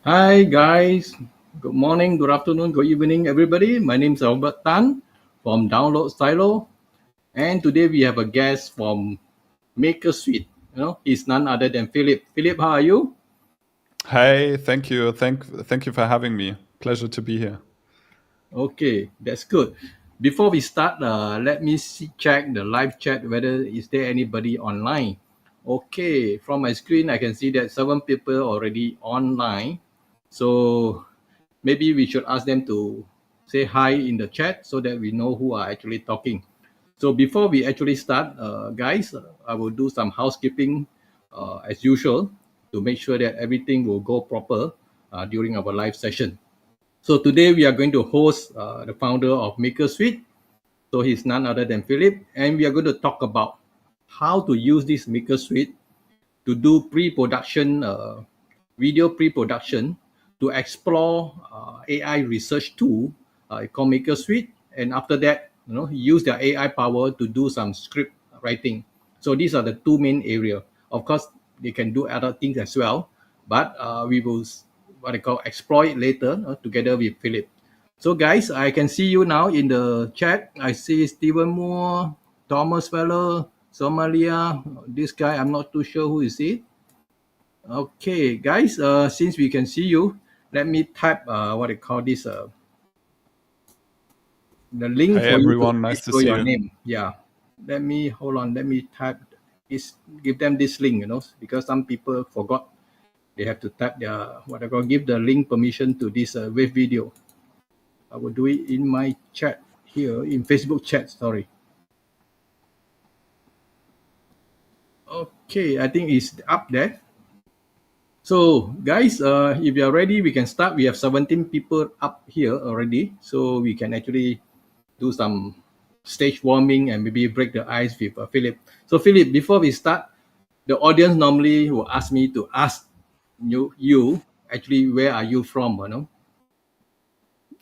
Hi guys, good morning, good afternoon, good evening, everybody. My name is Albert Tan from Download Stylo, and today we have a guest from Makersuite. He's none other than Philip. Philip, how are you? Hey, thank you. Thank you for having me. Pleasure to be here. Okay, that's good. Before we start, let me check the live chat whether is there anybody online. Okay, from my screen I can see that 7 people already online. So maybe we should ask them to say hi in the chat so that we know who are actually talking. So before we actually start, guys, I will do some housekeeping as usual to make sure that everything will go proper during our live session. So today we are going to host the founder of Makersuite. So he's none other than Philip, and we are going to talk about how to use this Makersuite to do pre-production, video pre-production, to explore AI research tool called Makersuite, and after that, use their AI power to do some script writing. So these are the two main area. Of course, they can do other things as well, but we will what I call exploit later together with Philip. So guys, I can see you now in the chat. I see Stephen Moore, Thomas Feller, Somalia. This guy, I'm not too sure who is it. Okay, guys, since we can see you, let me type what I call this the link Hey for you to everyone, nice to enter see your you. name. Yeah. Let me hold on. Let me type this. Give them this link. Because some people forgot they have to type their what I call give the link permission to this web video. I will do it in my chat here in Facebook chat. Sorry. Okay, I think it's up there. So, guys, if you are ready, we can start. We have 17 people up here already, so we can actually do some stage warming and maybe break the ice with Philip. So, Philip, before we start, the audience normally will ask me to ask you actually where are you from?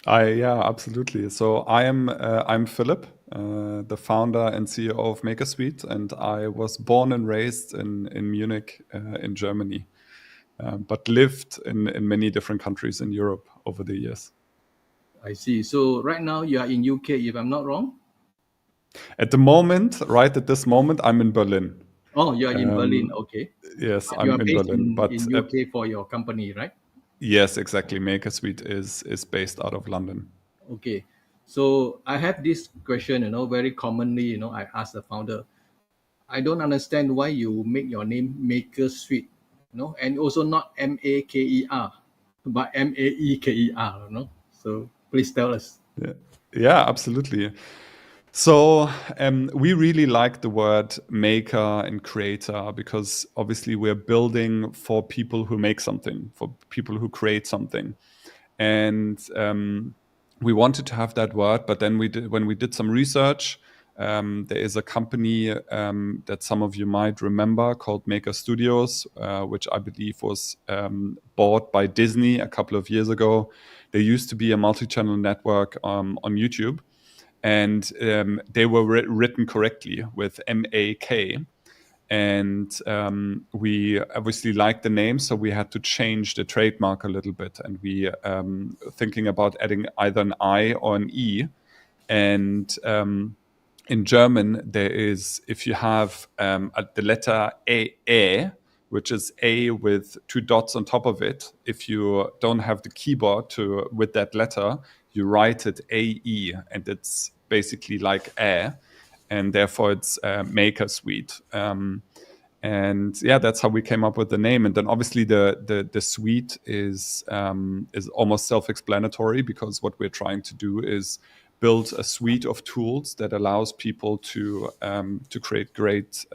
Yeah, absolutely. So I'm Philip, the founder and CEO of Makersuite, and I was born and raised in Munich, in Germany, but lived in many different countries in Europe over the years. I see. So right now you are in UK, if I'm not wrong. At the moment, right at this moment, I'm in Berlin. Oh, you are in Berlin. Um, Okay, yes, but you I'm are in based Berlin, in but UK for your company, right? yes, exactly. Makersuite is based out of London. Okay. So I have this question, very commonly, I ask the founder, I don't understand why you make your name Maker Suite, and also not Maker, but Maeker, So please tell us. Yeah, yeah, absolutely. So we really like the word maker and creator because obviously we're building for people who make something, for people who create something, and we wanted to have that word. But then when we did some research, there is a company that some of you might remember called Maker Studios, which I believe was bought by Disney a couple of years ago. There used to be a multi-channel network on YouTube, and they were written correctly with MAK. And we obviously liked the name, so we had to change the trademark a little bit. And we thinking about adding either an I or an E. And in German, there is, if you have the letter A, which is A with two dots on top of it, if you don't have the keyboard to with that letter, you write it AE, and it's basically like A, and therefore it's Makersuite. And yeah, that's how we came up with the name. And then obviously the suite is almost self-explanatory, because what we're trying to do is build a suite of tools that allows people to create great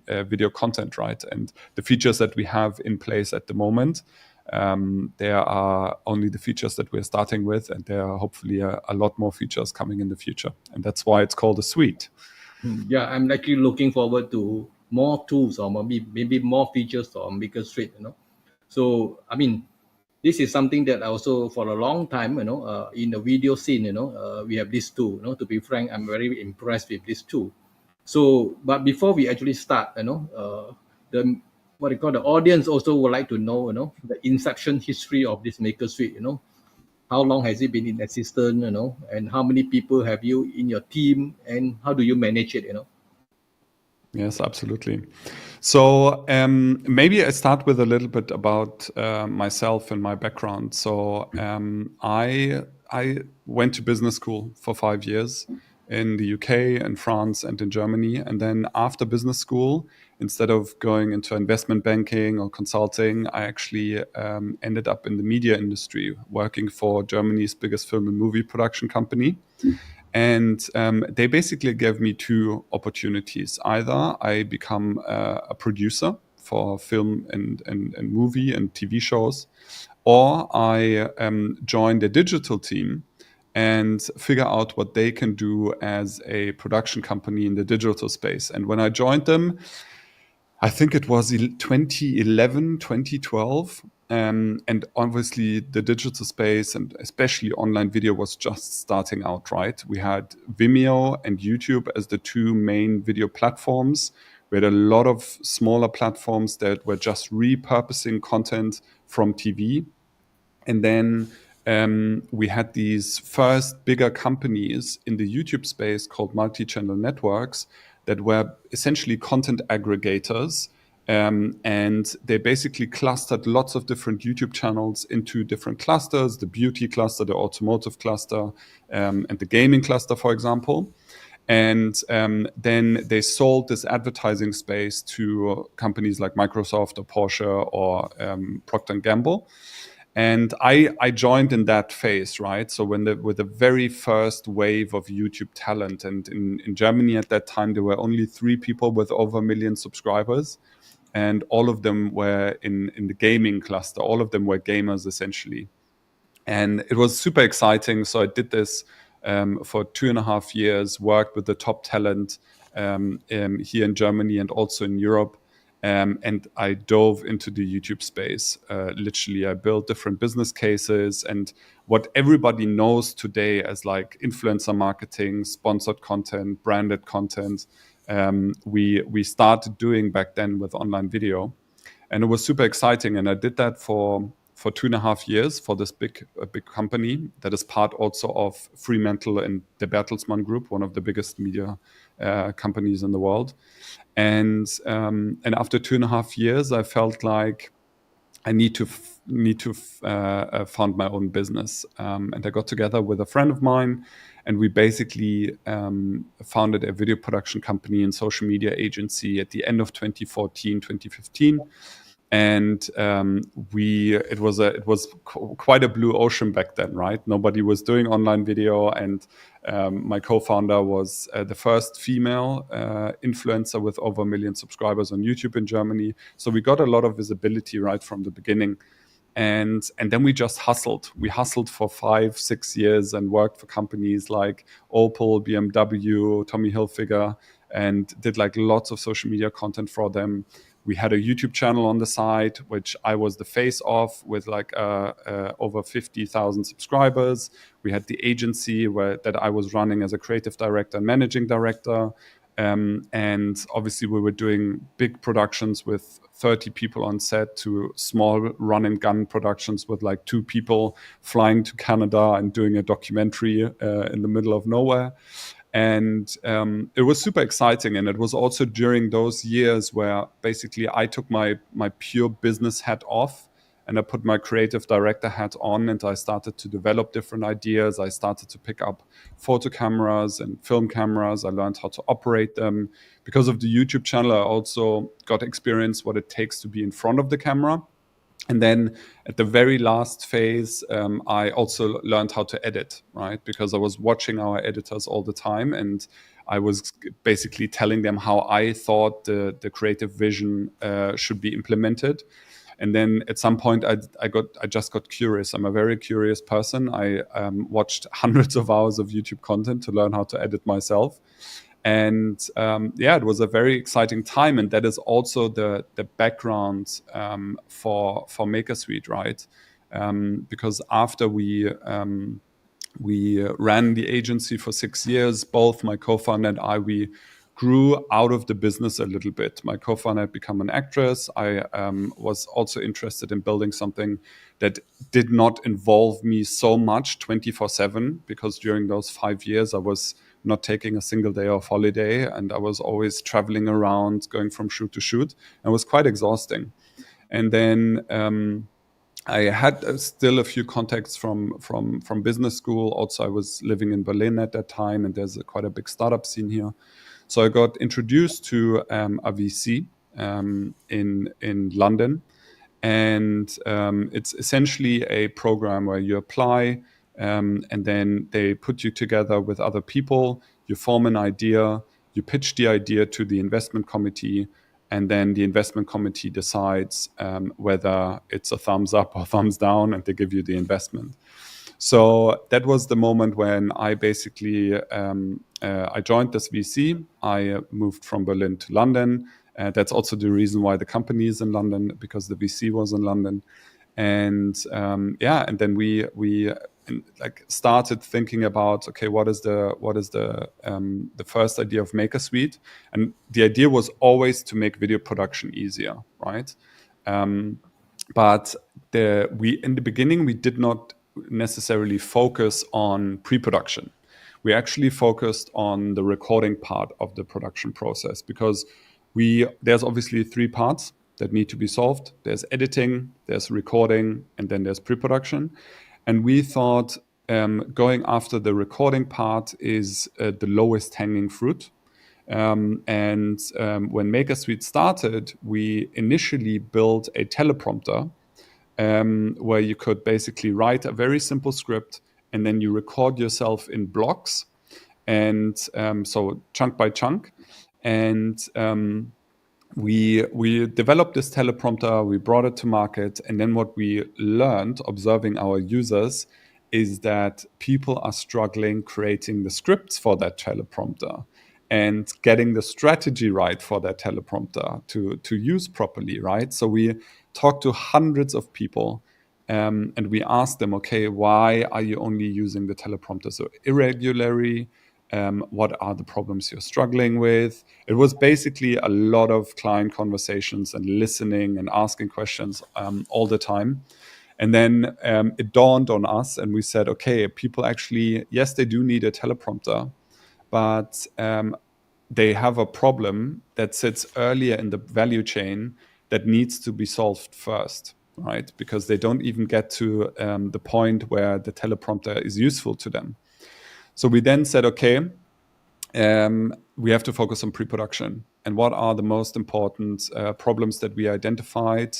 video content, right? And the features that we have in place at the moment, there are only the features that we're starting with, and there are hopefully a lot more features coming in the future. And that's why it's called a suite. Yeah, I'm actually looking forward to more tools or maybe more features on Maker Street. So I mean, this is something that I also for a long time, in the video scene, we have this tool. To be frank, I'm very impressed with this tool. So, but before we actually start, the what you call the audience also would like to know, the inception history of this Maker Suite. How long has it been in existence, and how many people have you in your team, and how do you manage it. Yes, absolutely. So maybe I start with a little bit about myself and my background. So I went to business school for 5 years in the UK and France and in Germany, and then after business school, instead of going into investment banking or consulting, I actually ended up in the media industry, working for Germany's biggest film and movie production company. And they basically gave me two opportunities. Either I become a producer for film and movie and TV shows, or I join the digital team and figure out what they can do as a production company in the digital space. And when I joined them, I think it was 2011, 2012. And obviously, the digital space and especially online video was just starting out, right? We had Vimeo and YouTube as the two main video platforms. We had a lot of smaller platforms that were just repurposing content from TV. And then we had these first bigger companies in the YouTube space called multi-channel networks that were essentially content aggregators. And they basically clustered lots of different YouTube channels into different clusters, the beauty cluster, the automotive cluster, and the gaming cluster, for example. And then they sold this advertising space to companies like Microsoft or Porsche or Procter and Gamble. And I joined in that phase, right? So when with the very first wave of YouTube talent, and in Germany at that time there were only 3 people with over 1 million subscribers, and all of them were in the gaming cluster. All of them were gamers essentially, and it was super exciting. So I did this for 2.5 years, worked with the top talent here in Germany and also in Europe. And I dove into the YouTube space. Literally, I built different business cases and what everybody knows today as like influencer marketing, sponsored content, branded content. We started doing back then with online video, and it was super exciting. And I did that for 2.5 years for this big company that is part also of Fremantle and the Bertelsmann Group, one of the biggest media companies in the world. And after 2.5 years, I felt like I need to found my own business. And I got together with a friend of mine, and we basically founded a video production company and social media agency at the end of 2014, 2015. And it was quite a blue ocean back then, right? Nobody was doing online video, and my co-founder was the first female influencer with over 1 million subscribers on YouTube in Germany. So we got a lot of visibility right from the beginning. And then we just hustled. We hustled for 5-6 years and worked for companies like Opel, BMW, Tommy Hilfiger, and did like lots of social media content for them. We had a YouTube channel on the side, which I was the face of, with like over 50,000 subscribers. We had the agency that I was running as a creative director and managing director. And obviously, we were doing big productions with 30 people on set to small run and gun productions with like 2 people flying to Canada and doing a documentary in the middle of nowhere. And it was super exciting. And it was also during those years where basically I took my pure business hat off and I put my creative director hat on, and I started to develop different ideas. I started to pick up photo cameras and film cameras. I learned how to operate them. Because of the YouTube channel, I also got experience what it takes to be in front of the camera. And then at the very last phase, I also learned how to edit, right? Because I was watching our editors all the time, and I was basically telling them how I thought the creative vision should be implemented. And then at some point, I just got curious. I'm a very curious person. I watched hundreds of hours of YouTube content to learn how to edit myself. And yeah, it was a very exciting time, and that is also the background for Makersuite, right? Because after we ran the agency for 6 years, both my co-founder and I, we grew out of the business a little bit. My co-founder had become an actress. I was also interested in building something that did not involve me so much 24/7, because during those 5 years I was not taking a single day of holiday, and I was always traveling around, going from shoot to shoot. And it was quite exhausting. And then I had still a few contacts from business school. Also, I was living in Berlin at that time, and there's quite a big startup scene here. So I got introduced to a VC in London, and it's essentially a program where you apply, and then they put you together with other people. You form an idea, you pitch the idea to the investment committee, and then the investment committee decides whether it's a thumbs up or thumbs down, and they give you the investment. So that was the moment when I basically I joined this VC. I moved from Berlin to London. That's also the reason why the company is in London, because the VC was in London. And and then we like started thinking about, okay, what is the first idea of Makersuite? And the idea was always to make video production easier, right? But we in the beginning we did not necessarily focus on pre-production. We actually focused on the recording part of the production process, because there's obviously three parts that need to be solved. There's editing, there's recording, and then there's pre-production. And we thought going after the recording part is the lowest hanging fruit. When Makersuite started, we initially built a teleprompter where you could basically write a very simple script, and then you record yourself in blocks, and so chunk by chunk. And we developed this teleprompter, we brought it to market, and then what we learned observing our users is that people are struggling creating the scripts for that teleprompter and getting the strategy right for that teleprompter to use properly, right? So we talked to hundreds of people, and we asked them, okay, why are you only using the teleprompter so irregularly? What are the problems you're struggling with? It was basically a lot of client conversations and listening and asking questions all the time. And then it dawned on us, and we said, okay, people actually, yes, they do need a teleprompter, but they have a problem that sits earlier in the value chain that needs to be solved first, right? Because they don't even get to the point where the teleprompter is useful to them. So we then said, okay, we have to focus on pre-production. And what are the most important problems that we identified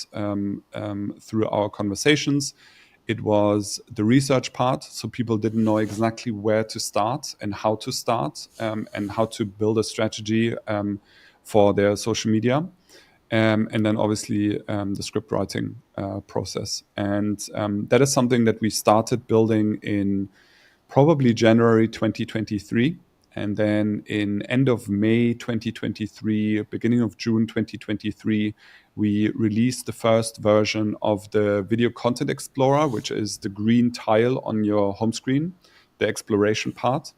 through our conversations? It was the research part. So people didn't know exactly where to start and how to start, and how to build a strategy for their social media. And then obviously the script writing process. And that is something that we started building in probably January 2023. And then in end of May 2023, beginning of June 2023, we released the first version of the Video Content Explorer, which is the green tile on your home screen, the exploration part.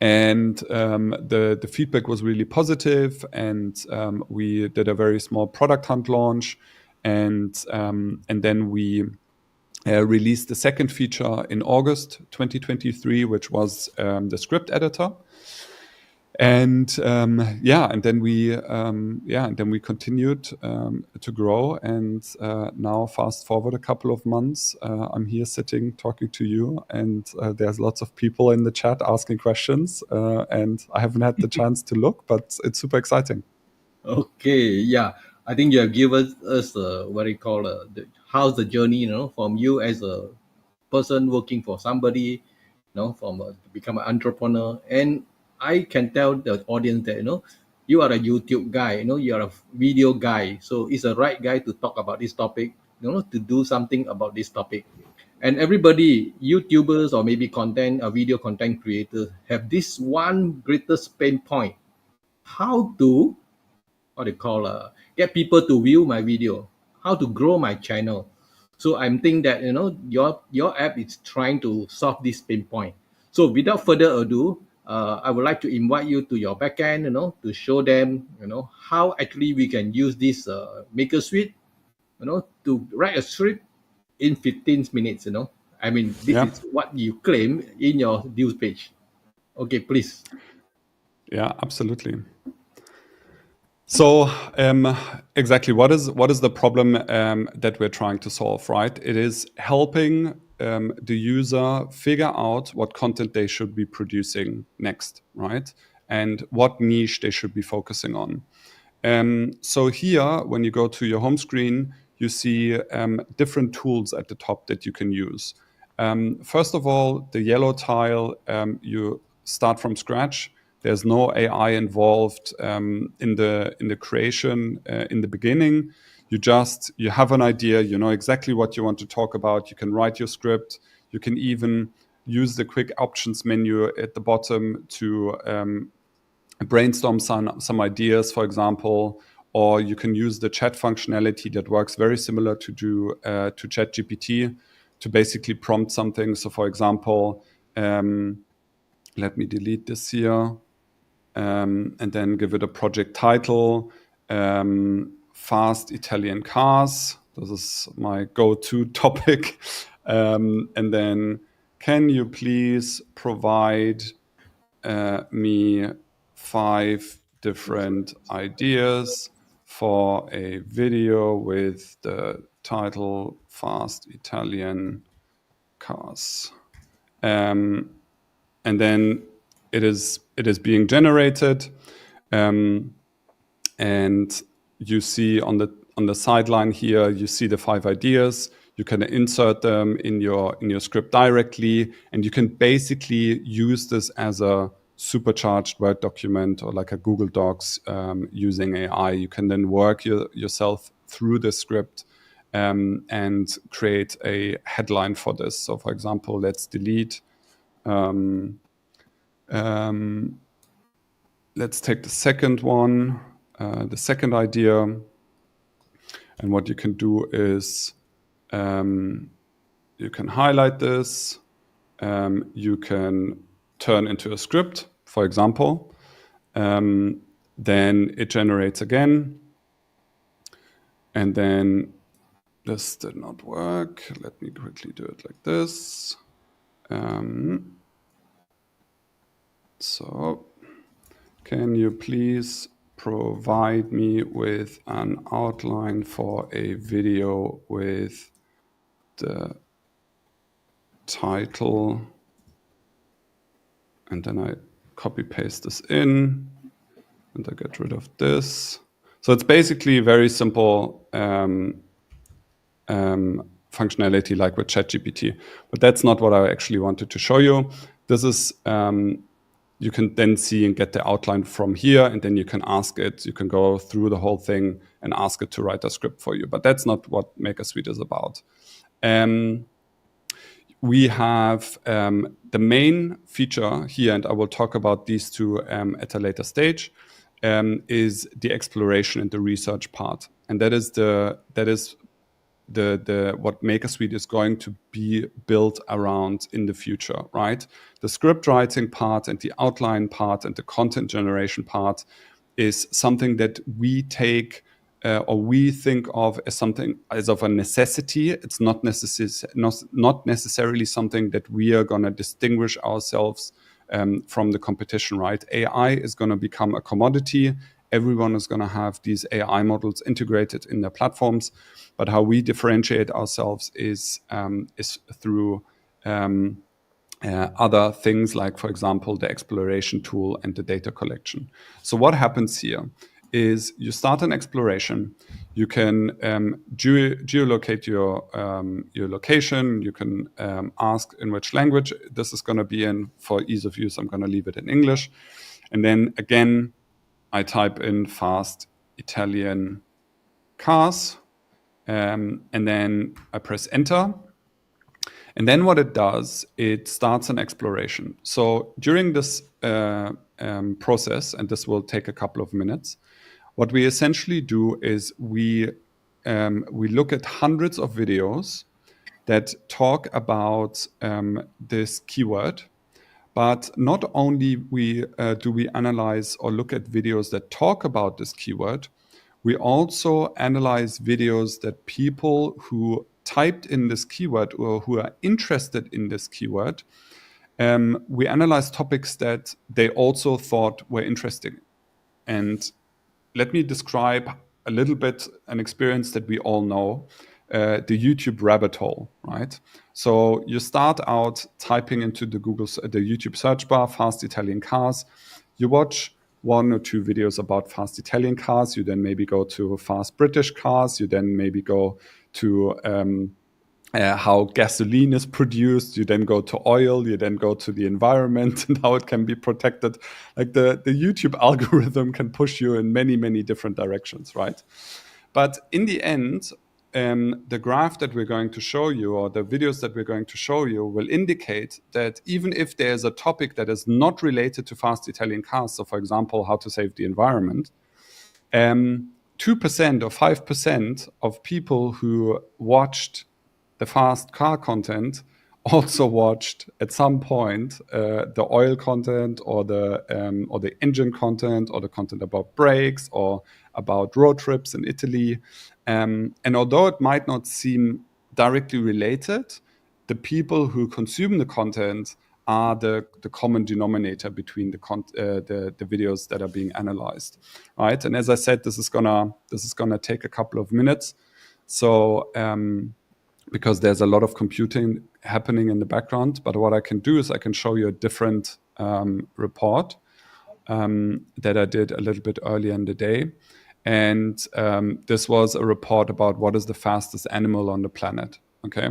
And the feedback was really positive, and we did a very small product hunt launch, and then we released the second feature in August 2023, which was the script editor. And and then we continued to grow, and now fast forward a couple of months, I'm here sitting talking to you, and there's lots of people in the chat asking questions, and I haven't had the chance to look, but it's super exciting. Okay, yeah. I think you have given us what you call how's the journey, from you as a person working for somebody, from to become an entrepreneur. And I can tell the audience that, you are a YouTube guy, you are a video guy. So it's a right guy to talk about this topic, to do something about this topic. And everybody, YouTubers or maybe video content creators have this one greatest pain point. How to what they call get people to view my video, how to grow my channel. So I'm thinking that your app is trying to solve this pain point. So without further ado, I would like to invite you to your backend, to show them, how actually we can use this Makersuite, to write a script in 15 minutes. I mean, this Yeah. is what you claim in your news page. Okay, please. Yeah, absolutely. So exactly, what is the problem that we're trying to solve, right? It is helping the user figure out what content they should be producing next, right? And what niche they should be focusing on. So here, when you go to your home screen, you see different tools at the top that you can use. First of all, the yellow tile, you start from scratch. There's no AI involved in the creation in the beginning. You have an idea. You know exactly what you want to talk about. You can write your script. You can even use the quick options menu at the bottom to brainstorm some ideas, for example, or you can use the chat functionality that works very similar to ChatGPT to basically prompt something. So, for example, let me delete this here and then give it a project title. Fast Italian cars. This is my go-to topic. And then, can you please provide me 5 different ideas for a video with the title Fast Italian Cars. And then it is being generated. And you see on the sideline here, you see the 5 ideas. You can insert them in your script directly, and you can basically use this as a supercharged Word document or like a Google Docs using AI. You can then work yourself through the script and create a headline for this. So, for example, let's delete. Let's take the second one, the second idea. And what you can do is you can highlight this. You can turn into a script, for example. Then it generates again. And then this did not work. Let me quickly do it like this. So, can you please provide me with an outline for a video with the title? And then I copy paste this in and I get rid of this. So it's basically very simple functionality like with ChatGPT, but that's not what I actually wanted to show you. This is you can then see and get the outline from here, and then you can ask it. You can go through the whole thing and ask it to write a script for you. But that's not what Makersuite is about. We have the main feature here, and I will talk about these two at a later stage, is the exploration and the research part. And that is what Makersuite is going to be built around in the future, right? The script writing part and the outline part and the content generation part is something that we take or we think of as something as of a necessity. It's not necessarily something that we are going to distinguish ourselves from the competition, right? AI is going to become a commodity. Everyone is going to have these AI models integrated in their platforms, but how we differentiate ourselves is through other things like, for example, the exploration tool and the data collection. So what happens here is you start an exploration. You can geolocate your location. You can ask in which language this is going to be in. For ease of use, I'm going to leave it in English. And then again, I type in fast Italian cars, and then I press enter. And then what it does, it starts an exploration. So during this process, and this will take a couple of minutes, what we essentially do is we look at hundreds of videos that talk about this keyword, But not only do we analyze or look at videos that talk about this keyword, we also analyze videos that people who typed in this keyword or who are interested in this keyword, we analyze topics that they also thought were interesting. And let me describe a little bit an experience that we all know, the YouTube rabbit hole, right? So you start out typing into the YouTube search bar, fast Italian cars. You watch one or two videos about fast Italian cars. You then maybe go to fast British cars. You then maybe go to how gasoline is produced. You then go to oil. You then go to the environment and how it can be protected. Like the YouTube algorithm can push you in many, many different directions, right? But in the end, the graph that we're going to show you or the videos that we're going to show you will indicate that even if there's a topic that is not related to fast Italian cars, so for example, how to save the environment, 2% or 5% of people who watched the fast car content also watched at some point the oil content or the engine content or the content about brakes or about road trips in Italy. And although it might not seem directly related, the people who consume the content are the common denominator between the videos that are being analyzed, right? And as I said, this is gonna take a couple of minutes, so because there's a lot of computing happening in the background. But what I can do is I can show you a different report that I did a little bit earlier in the day. And this was a report about what is the fastest animal on the planet. Okay.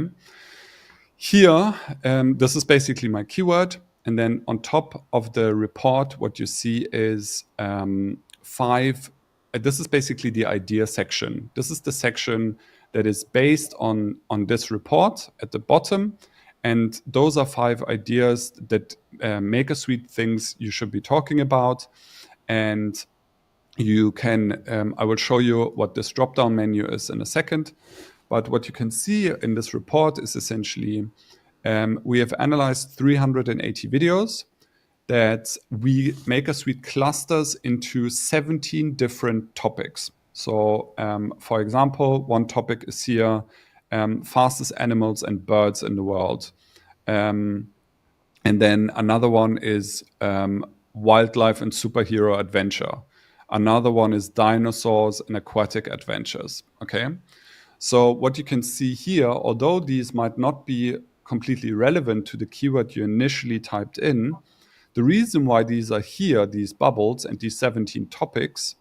Here, this is basically my keyword. And then on top of the report, what you see is five. This is basically the idea section. This is the section that is based on this report at the bottom. And those are 5 ideas that Makersuite thinks you should be talking about. And you can, I will show you what this drop-down menu is in a second. But what you can see in this report is essentially we have analyzed 380 videos that we Makersuite clusters into 17 different topics. So, for example, one topic is here, fastest animals and birds in the world. And then another one is wildlife and superhero adventure. Another one is dinosaurs and aquatic adventures. Okay. So what you can see here, although these might not be completely relevant to the keyword you initially typed in, the reason why these are here, these bubbles and these 17 topics,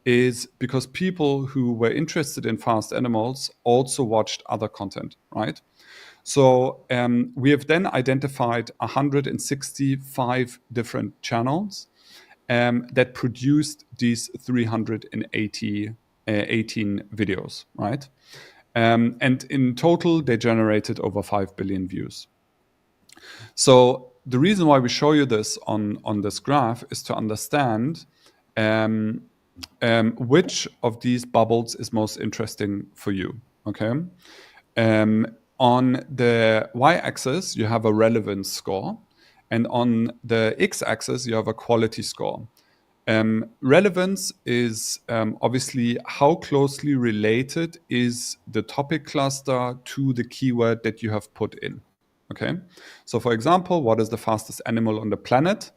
is because people who were interested in fast animals also watched other content, right? So we have then identified 165 different channels that produced these 380 18 videos, right? And in total, they generated over 5 billion views. So the reason why we show you this on this graph is to understand which of these bubbles is most interesting for you, okay? On the y-axis, you have a relevance score, and on the x-axis, you have a quality score. Relevance is obviously how closely related is the topic cluster to the keyword that you have put in. Okay, so for example, what is the fastest animal on the planet?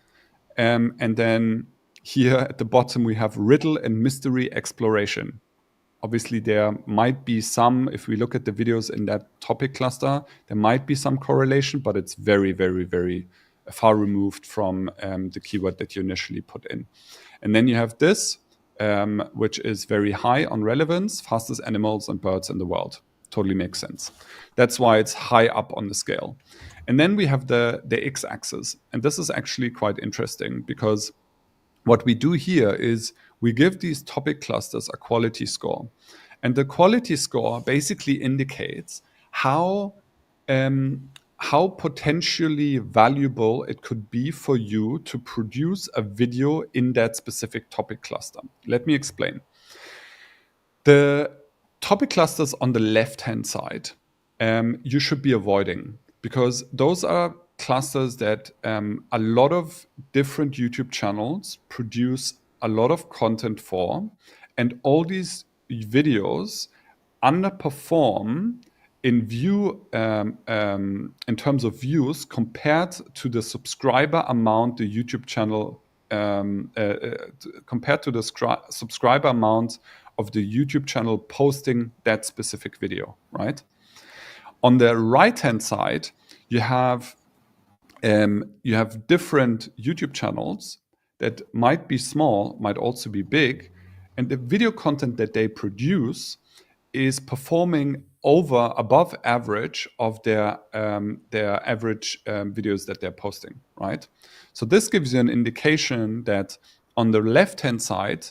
And then here at the bottom, we have riddle and mystery exploration. Obviously, there might be some, if we look at the videos in that topic cluster, there might be some correlation, but it's very, very, very far removed from the keyword that you initially put in. And then you have this, which is very high on relevance, fastest animals and birds in the world. Totally makes sense. That's why it's high up on the scale. And then we have the x-axis. And this is actually quite interesting because what we do here is we give these topic clusters a quality score. And the quality score basically indicates how potentially valuable it could be for you to produce a video in that specific topic cluster. Let me explain. The topic clusters on the left-hand side, you should be avoiding because those are clusters that a lot of different YouTube channels produce a lot of content for, and all these videos underperform in view in terms of views compared to the subscriber amount the YouTube channel compared to the subscriber amount of the YouTube channel posting that specific video, right? On the right hand side, you have different YouTube channels that might be small, might also be big, and the video content that they produce is performing above average of their average videos that they're posting, right? So this gives you an indication that on the left hand side,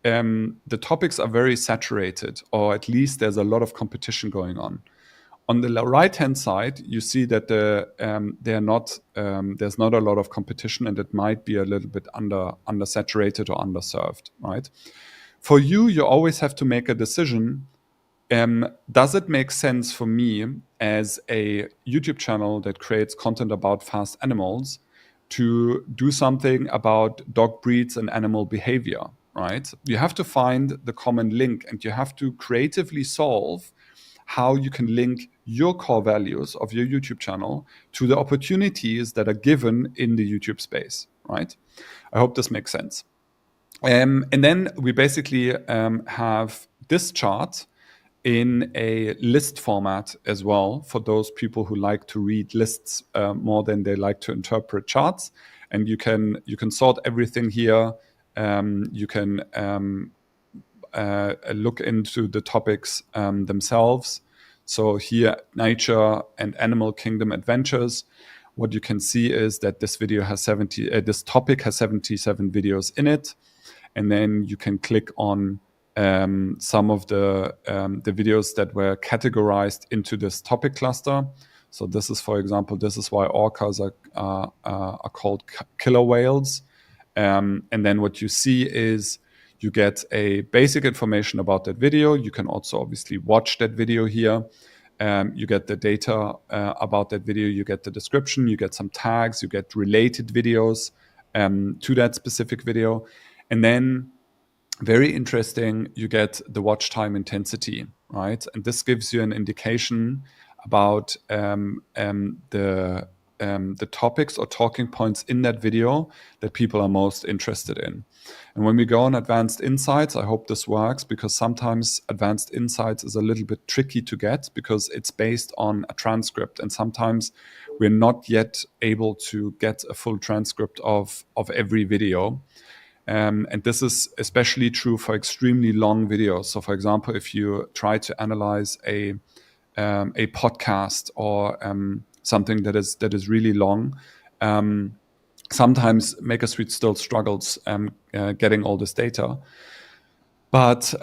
the topics are very saturated, or at least there's a lot of competition going on. On the right hand side, you see that there's not a lot of competition, and it might be a little bit undersaturated or underserved, right? For you, you always have to make a decision. Does it make sense for me as a YouTube channel that creates content about fast animals to do something about dog breeds and animal behavior, right? You have to find the common link, and you have to creatively solve how you can link your core values of your YouTube channel to the opportunities that are given in the YouTube space, right? I hope this makes sense. And then we basically have this chart in a list format as well for those people who like to read lists more than they like to interpret charts. And you can sort everything here. You can look into the topics themselves. So here, nature and animal kingdom adventures. What you can see is that this video has this topic has 77 videos in it, and then you can click on some of the videos that were categorized into this topic cluster. So this is, for example, this is why orcas are called killer whales. And then what you see is you get a basic information about that video. You can also obviously watch that video here. You get the data about that video. You get the description. You get some tags. You get related videos to that specific video. And then, very interesting, you get the watch time intensity, right? And this gives you an indication about the topics or talking points in that video that people are most interested in. And when we go on advanced insights, I hope this works, because sometimes advanced insights is a little bit tricky to get because it's based on a transcript, and sometimes we're not yet able to get a full transcript of every video. And this is especially true for extremely long videos. So, for example, if you try to analyze a podcast or something that is really long, sometimes Makersuite still struggles getting all this data. But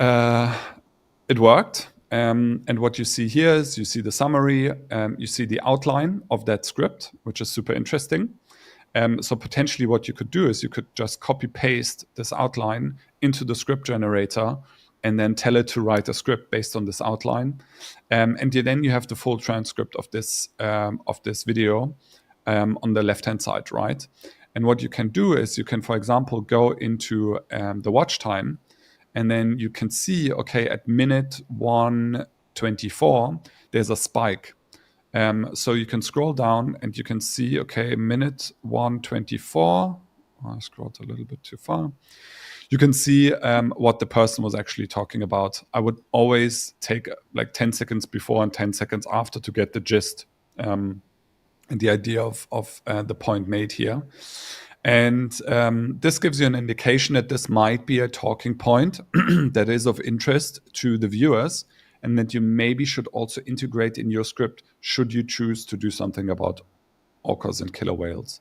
it worked. And what you see here is you see the summary, you see the outline of that script, which is super interesting. So potentially what you could do is you could just copy paste this outline into the script generator and then tell it to write a script based on this outline. And then you have the full transcript of this video on the left-hand side, right? And what you can do is you can, for example, go into the watch time, and then you can see, okay, at minute 1:24, there's a spike. So you can scroll down and you can see, okay, minute 1:24. I scrolled a little bit too far. You can see what the person was actually talking about. I would always take like 10 seconds before and 10 seconds after to get the gist and the idea of the point made here. And this gives you an indication that this might be a talking point that is of interest to the viewers, and that you maybe should also integrate in your script should you choose to do something about orcas and killer whales.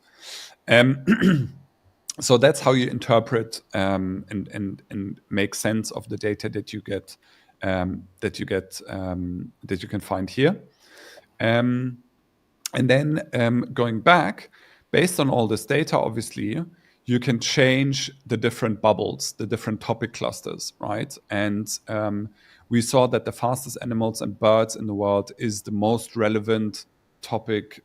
So that's how you interpret and make sense of the data that you get that you can find here. And then going back, based on all this data, obviously, you can change the different bubbles, the different topic clusters, right? And we saw that the fastest animals and birds in the world is the most relevant topic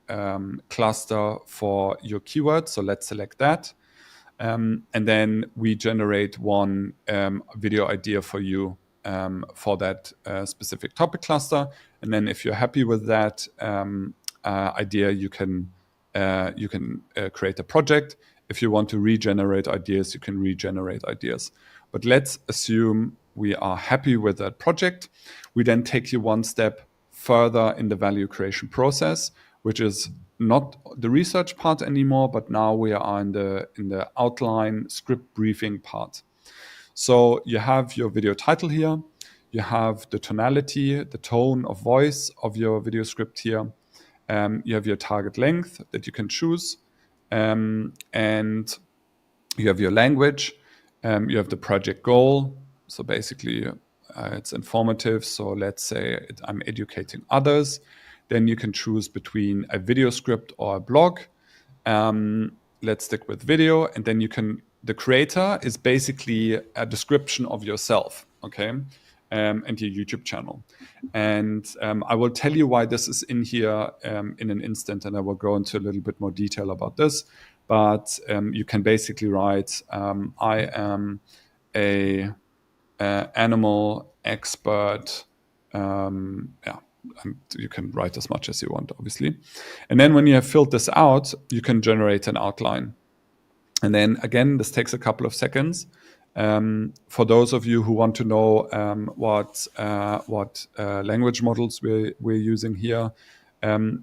cluster for your keyword. So let's select that. And then we generate one video idea for you for that specific topic cluster. And then if you're happy with that idea, you can create a project. If you want to regenerate ideas, you can regenerate ideas. But let's assume we are happy with that project. We then take you one step further in the value creation process, which is not the research part anymore, but now we are in the outline script briefing part. So you have your video title here, you have the tonality, the tone of voice of your video script here. You have your target length that you can choose, and you have your language. You have the project goal. So basically, it's informative. So let's say I'm educating others. Then you can choose between a video script or a blog. Let's stick with video, and then the creator is basically a description of yourself, okay, and your YouTube channel. And I will tell you why this is in here in an instant, and I will go into a little bit more detail about this. But you can basically write, I am a animal expert. And you can write as much as you want, obviously. And then when you have filled this out, you can generate an outline. And then again, this takes a couple of seconds. For those of you who want to know what language models we're using here,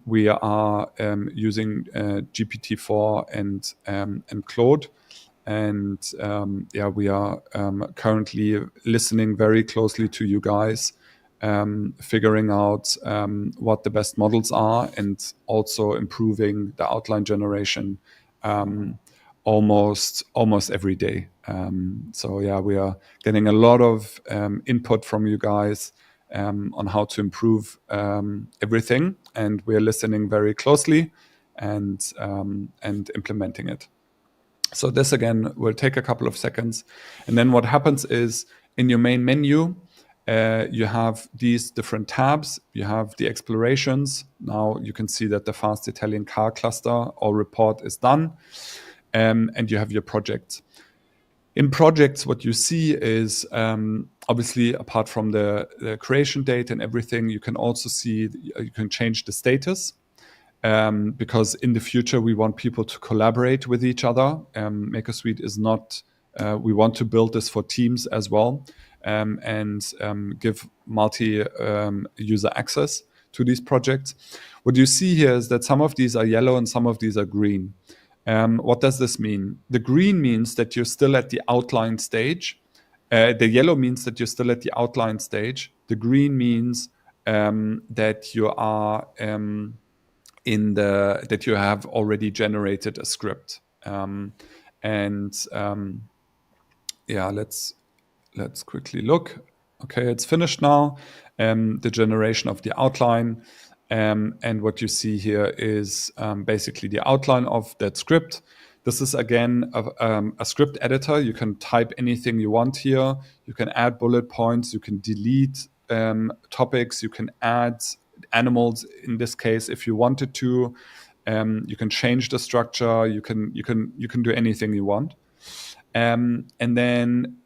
we are using GPT-4 and Claude. And we are currently listening very closely to you guys, figuring out what the best models are, and also improving the outline generation almost every day. We are getting a lot of input from you guys on how to improve everything, and we're listening very closely and implementing it. So this again will take a couple of seconds, and then what happens is in your main menu you have these different tabs. You have the explorations. Now you can see that the fast Italian car cluster or report is done, and you have your projects. In projects, what you see is obviously, apart from the creation date and everything, you can also see, you can change the status. Because in the future we want people to collaborate with each other. Maekersuite is not, we want to build this for teams as well, and give multi-user access to these projects. What you see here is that some of these are yellow and some of these are green. What does this mean? The green means that you're still at the outline stage. The yellow means that you're still at the outline stage. The green means that you are that you have already generated a script. Let's quickly look. Okay, it's finished now. The generation of the outline. And what you see here is basically the outline of that script. This is again a script editor. You can type anything you want here. You can add bullet points. You can delete topics. You can add animals in this case if you wanted to. You can change the structure. You can do anything you want. And then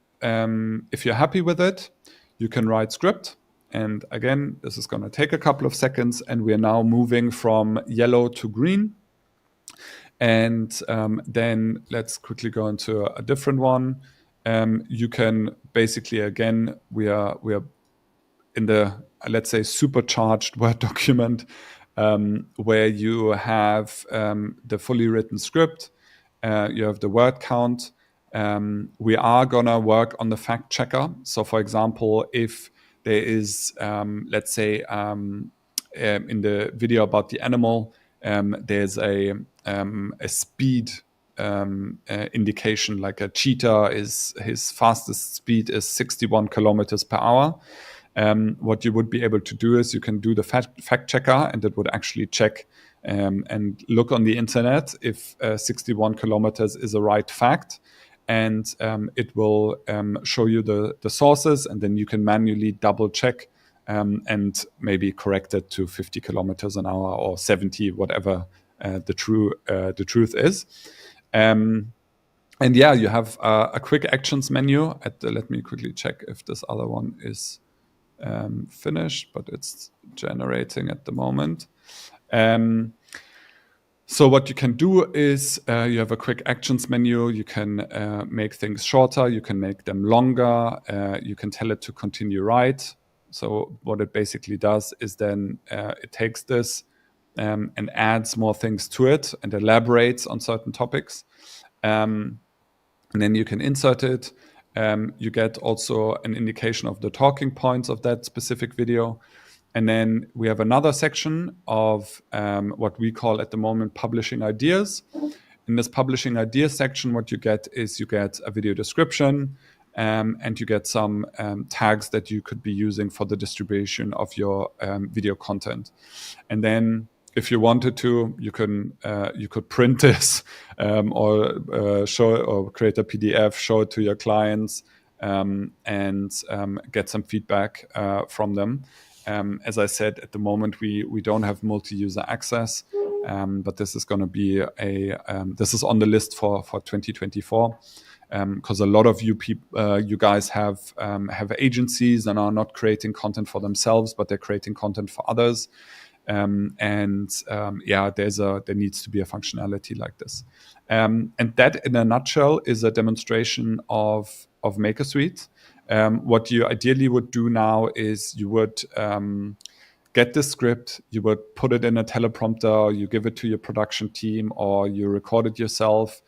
if you're happy with it, you can write script. And again, this is going to take a couple of seconds, and we are now moving from yellow to green. And then let's quickly go into a different one. You can basically, again, we are in the, let's say, supercharged Word document where you have the fully written script. You have the word count. We are going to work on the fact checker. So, for example, if there is, let's say, in the video about the animal, there's a speed indication, like a cheetah his fastest speed is 61 kilometers per hour. What you would be able to do is you can do the fact checker, and it would actually check and look on the internet if 61 kilometers is a right fact. And it will show you the sources, and then you can manually double check and maybe correct it to 50 kilometers an hour or 70, whatever the truth is. And yeah, you have a quick actions menu. Let me quickly check if this other one is finished, but it's generating at the moment. So what you can do is you have a quick actions menu. You can make things shorter. You can make them longer. You can tell it to continue write. So what it basically does is then it takes this and adds more things to it and elaborates on certain topics. And then you can insert it. You get also an indication of the talking points of that specific video. And then we have another section of what we call at the moment publishing ideas. In this publishing ideas section, what you get is you get a video description and you get some tags that you could be using for the distribution of your video content. And then if you wanted to, you could print this or show or create a PDF, show it to your clients, and get some feedback from them. As I said, at the moment we don't have multi-user access, but this is going to be this is on the list for 2024. Because a lot of you guys have agencies and are not creating content for themselves, but they're creating content for others. Yeah, there needs to be a functionality like this. And that, in a nutshell, is a demonstration of Makersuite. What you ideally would do now is you would get the script, you would put it in a teleprompter, you give it to your production team, or you record it yourself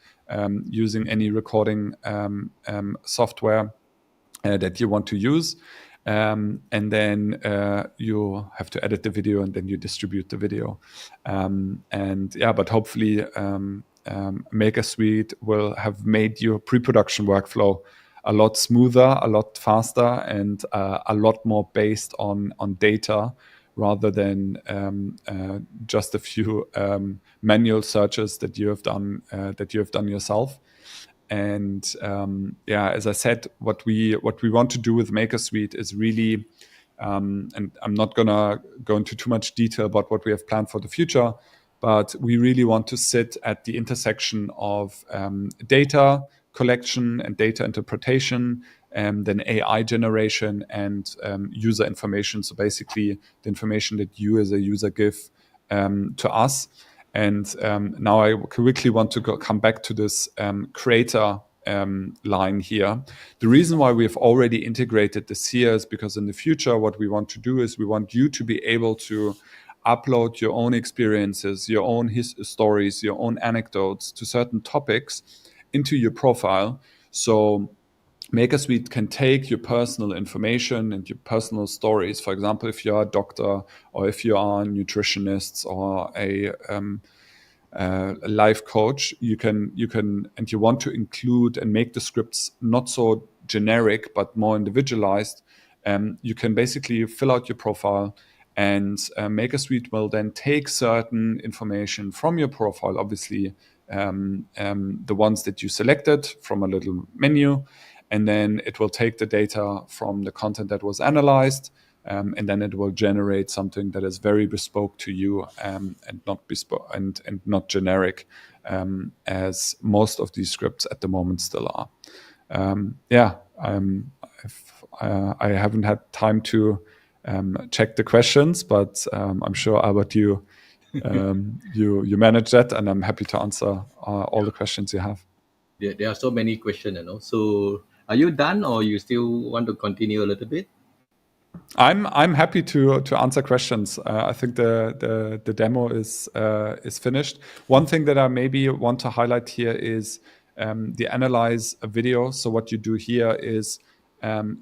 using any recording software that you want to use. And then you have to edit the video and then you distribute the video. And yeah, but hopefully Makersuite will have made your pre-production workflow a lot smoother, a lot faster, and a lot more based on data rather than just a few manual searches that you have done yourself. And yeah, as I said, what we want to do with Makersuite is really, and I'm not gonna go into too much detail about what we have planned for the future, but we really want to sit at the intersection of data collection and data interpretation, and then AI generation and user information. So basically, the information that you as a user give to us. And now I quickly want to come back to this creator line here. The reason why we've already integrated this here is because in the future, what we want to do is we want you to be able to upload your own experiences, your own stories, your own anecdotes to certain topics into your profile. So Makersuite can take your personal information and your personal stories. For example, if you're a doctor or if you are a nutritionist or a life coach, you can and you want to include and make the scripts not so generic but more individualized. You can basically fill out your profile, and Makersuite will then take certain information from your profile, obviously the ones that you selected from a little menu, and then it will take the data from the content that was analyzed, and then it will generate something that is very bespoke to you, and not bespoke and not generic, as most of these scripts at the moment still are. Yeah, I haven't had time to check the questions, but I'm sure, Albert, you manage that, and I'm happy to answer all the questions you have. There are so many questions, So are you done, or you still want to continue a little bit? I'm happy to answer questions. I think the demo is finished. One thing that I maybe want to highlight here is the analyze a video. So what you do here is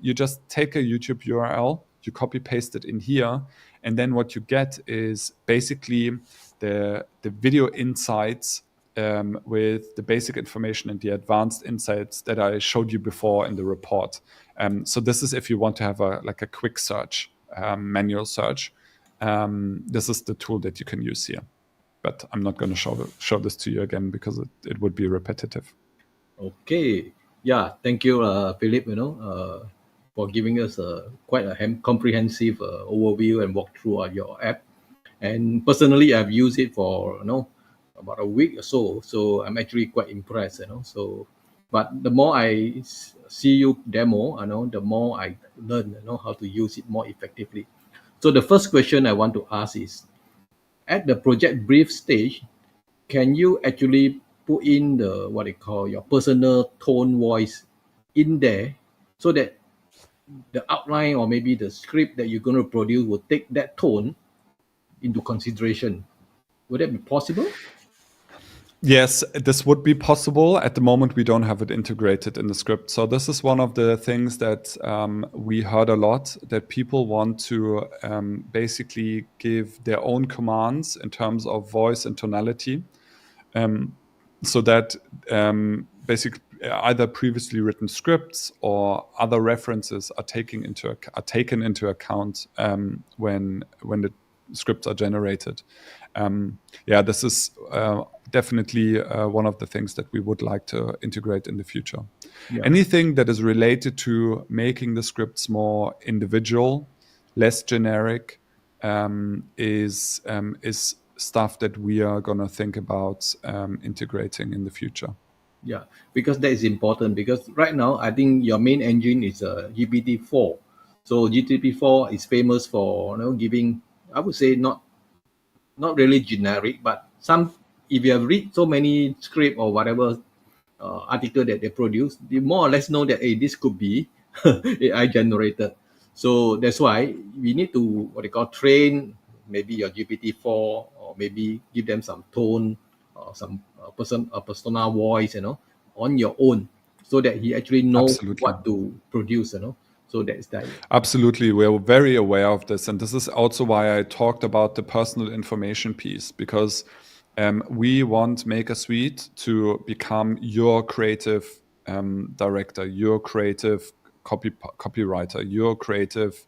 you just take a YouTube URL, you copy paste it in here, and then what you get is basically the video insights with the basic information and the advanced insights that I showed you before in the report. So this is if you want to have a quick search, manual search. This is the tool that you can use here. But I'm not going to show this to you again because it would be repetitive. Okay. Yeah. Thank you, Philip. for giving us quite a comprehensive overview and walkthrough of your app. And personally, I've used it for about a week or so. So I'm actually quite impressed. So, but the more I see you demo, the more I learn, how to use it more effectively. So the first question I want to ask is, at the project brief stage, can you actually put in the what they call your personal tone voice in there, so that the outline or maybe the script that you're going to produce will take that tone into consideration? Would that be possible? Yes, this would be possible. At the moment, we don't have it integrated in the script. So this is one of the things that we heard a lot, that people want to basically give their own commands in terms of voice and tonality, um, so that basically either previously written scripts or other references are taken into account when the scripts are generated. Yeah, this is definitely one of the things that we would like to integrate in the future. Yeah. Anything that is related to making the scripts more individual, less generic, is stuff that we are going to think about integrating in the future. Yeah, because that is important. Because right now, I think your main engine is GPT-4. So GPT-4 is famous for giving, I would say, not really generic, but some, if you have read so many script or whatever article that they produce, you more or less know that, hey, this could be AI generated. So that's why we need to what they call train maybe your GPT-4, or maybe give them some tone or some persona voice, on your own, so that he actually know Absolutely. what to produce, So that's that. Absolutely. We're very aware of this. And this is also why I talked about the personal information piece, because we want Makersuite to become your creative director, your creative copywriter, your creative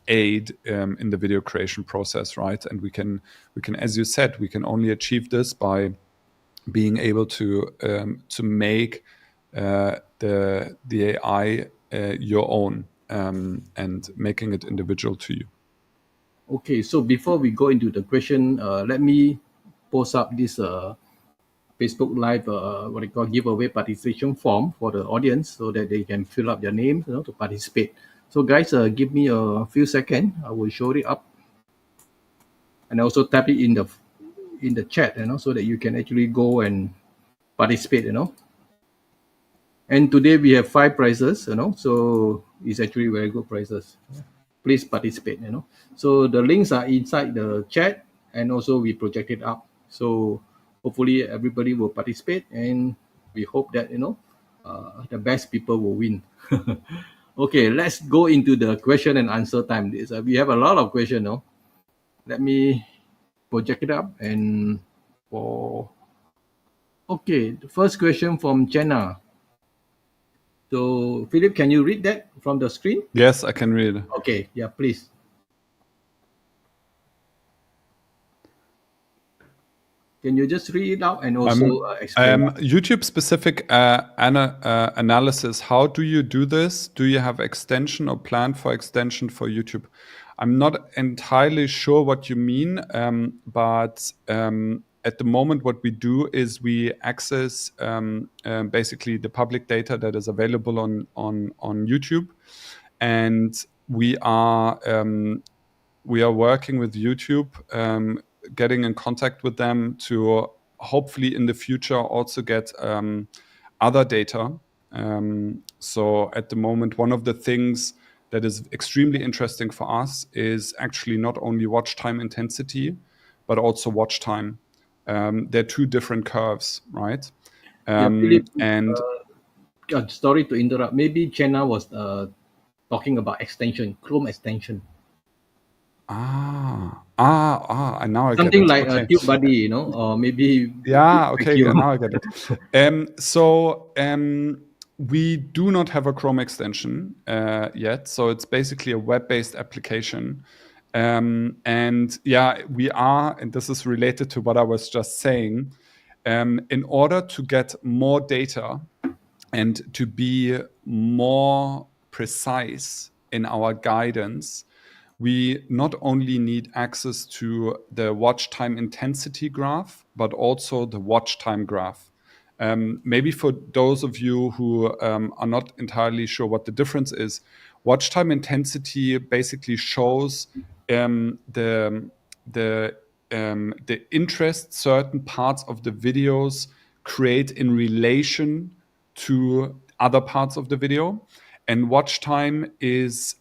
aid in the video creation process, right? And we can, as you said, we can only achieve this by being able to make the AI your own, and making it individual to you. Okay, so before we go into the question, let me post up this Facebook Live, what they call giveaway participation form for the audience, so that they can fill up their names, to participate. So, guys, give me a few seconds. I will show it up, and also tap it in the chat, so that you can actually go and participate. And today we have 5 prizes, so it's actually very good prizes. Please participate. So the links are inside the chat, and also we project it up. So hopefully everybody will participate, and we hope that the best people will win. Okay, let's go into the question and answer time. We have a lot of questions. No, let me project it up, and for okay, the first question from Jenna. So Philip, can you read that from the screen? Yes, I can read. Okay, yeah, please. Can you just read it out and also explain? YouTube specific analysis. How do you do this? Do you have extension or plan for extension for YouTube? I'm not entirely sure what you mean, but at the moment, what we do is we access basically the public data that is available on YouTube, and we are working with YouTube, getting in contact with them to hopefully in the future also get other data. So at the moment, one of the things that is extremely interesting for us is actually not only watch time intensity, but also watch time. They're two different curves, right? Yeah, Philip, And sorry to interrupt. Maybe Jenna was talking about extension, Chrome extension. and now I get Something it. like a Okay. Tube Buddy, or maybe Yeah, okay, vacuum. now I get it. So we do not have a Chrome extension yet. So it's basically a web-based application. And yeah, we are, and this is related to what I was just saying, in order to get more data and to be more precise in our guidance, we not only need access to the watch time intensity graph, but also the watch time graph. Maybe for those of you who are not entirely sure what the difference is, watch time intensity basically shows the the interest certain parts of the videos create in relation to other parts of the video. And watch time is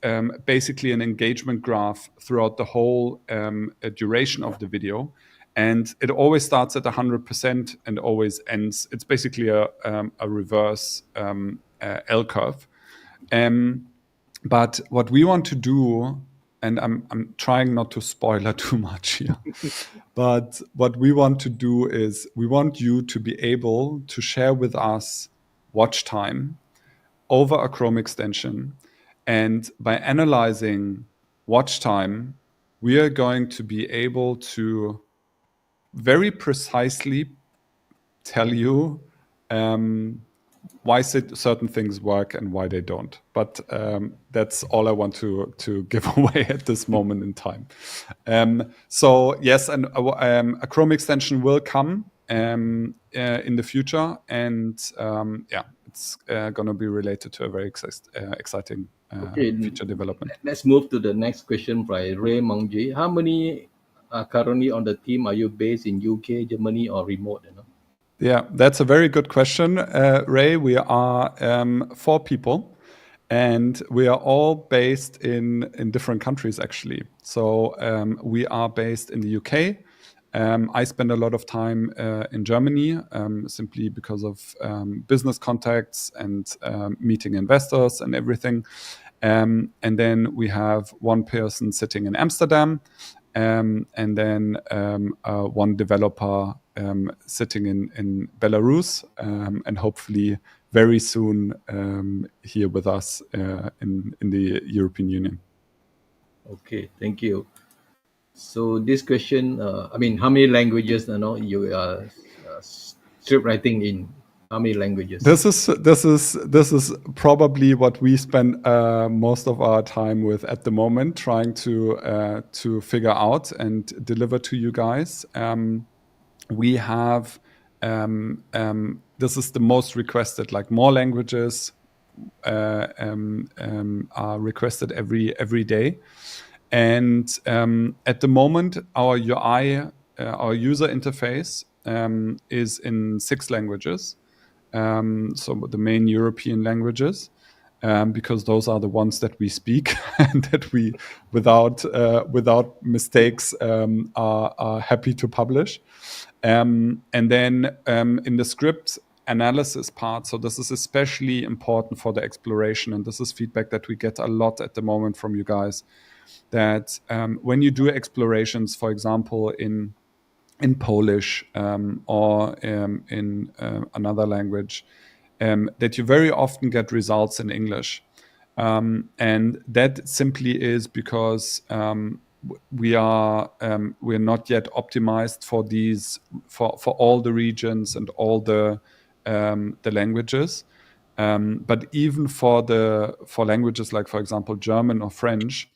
basically an engagement graph throughout the whole duration of the video. And it always starts at 100% and always ends. It's basically a reverse L curve. But what we want to do, and I'm trying not to spoiler too much here, but what we want to do is we want you to be able to share with us watch time over a Chrome extension. And by analyzing watch time, we are going to be able to very precisely tell you why certain things work and why they don't. But that's all I want to give away at this moment in time. So yes, and a Chrome extension will come in the future, and yeah, it's going to be related to a very exciting Okay, feature development. let's move to the next question by Ray Mongji. How many are currently on the team? Are you based in UK, Germany, or remote? Yeah, that's a very good question, Ray. We are 4 people, and we are all based in different countries actually. So we are based in the UK. I spend a lot of time in Germany simply because of business contacts and meeting investors and everything. And then we have one person sitting in Amsterdam, and then one developer sitting in Belarus, and hopefully very soon here with us in the European Union. Okay, thank you. So this question, I mean, how many languages you are script writing in? How many languages? This is probably what we spend most of our time with at the moment, trying to figure out and deliver to you guys. We have this is the most requested, like more languages are requested every day. And at the moment, our UI, our user interface, is in 6 languages. So the main European languages, because those are the ones that we speak and that we, without mistakes, are happy to publish. And then in the script analysis part, so this is especially important for the exploration, and this is feedback that we get a lot at the moment from you guys, that when you do explorations, for example, in Polish or in another language, that you very often get results in English. And that simply is because we're not yet optimized for these for all the regions and all the languages. But even for languages like, for example, German or French,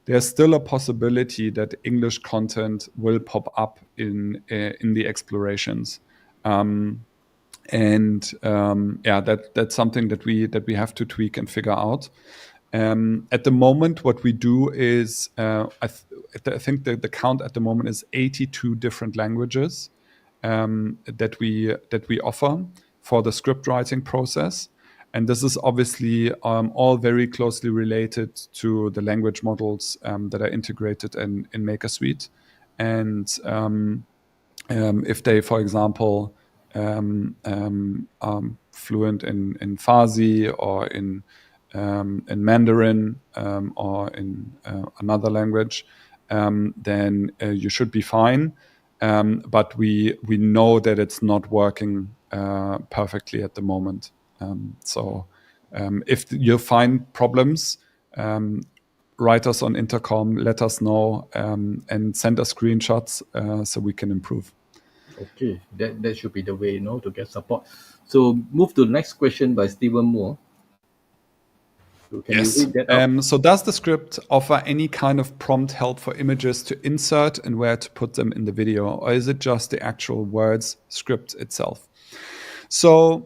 there's still a possibility that English content will pop up in the explorations. Yeah, that's something that we have to tweak and figure out. At the moment, what we do is I think the count at the moment is 82 different languages that we offer for the script writing process. And this is obviously all very closely related to the language models that are integrated in Maekersuite. And if they, for example, fluent in Farsi or in Mandarin or in another language, then you should be fine. But we know that it's not working perfectly at the moment. So if you find problems, write us on Intercom, let us know, and send us screenshots so we can improve. Okay, that should be the way, to get support. So move to the next question by Stephen Moore. So can you Yes. read that out? So does the script offer any kind of prompt help for images to insert and where to put them in the video, or is it just the actual words script itself? So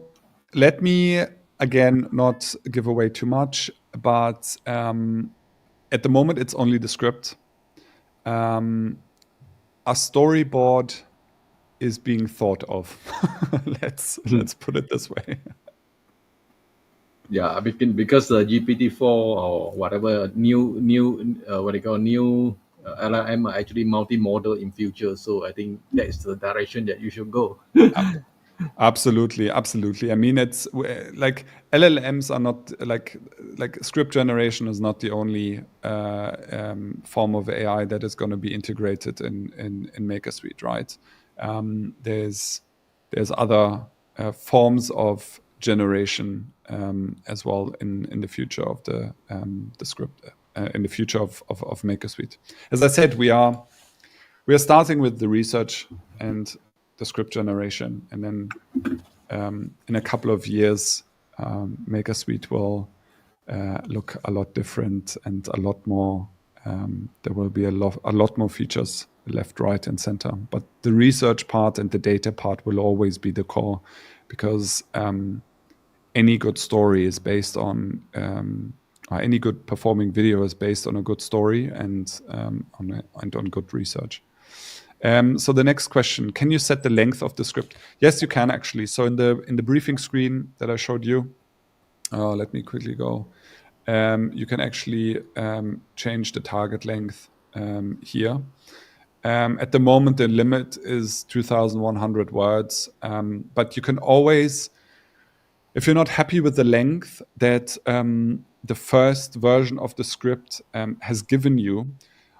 let me again not give away too much, but at the moment it's only the script. A storyboard is being thought of. let's put it this way. Yeah, because the GPT-4 or whatever new what they call new LLM are actually multimodal in future. So I think that is the direction that you should go. Absolutely, absolutely. I mean, it's like LLMs are not like script generation is not the only form of AI that is going to be integrated in MakerSuite, right? There's other forms of generation as well in the future of the script in the future of MakerSuite. As I said, we are starting with the research and the script generation, and then in a couple of years, MakerSuite will look a lot different and a lot more. There will be a lot more features left, right, and center. But the research part and the data part will always be the core, because any good story is based on, or any good performing video is based on a good story and on good research. So the next question: can you set the length of the script? Yes, you can actually. So in the briefing screen that I showed you, let me quickly go. You can actually change the target length here. At the moment, the limit is 2,100 words, but you can always, if you're not happy with the length that the first version of the script has given you,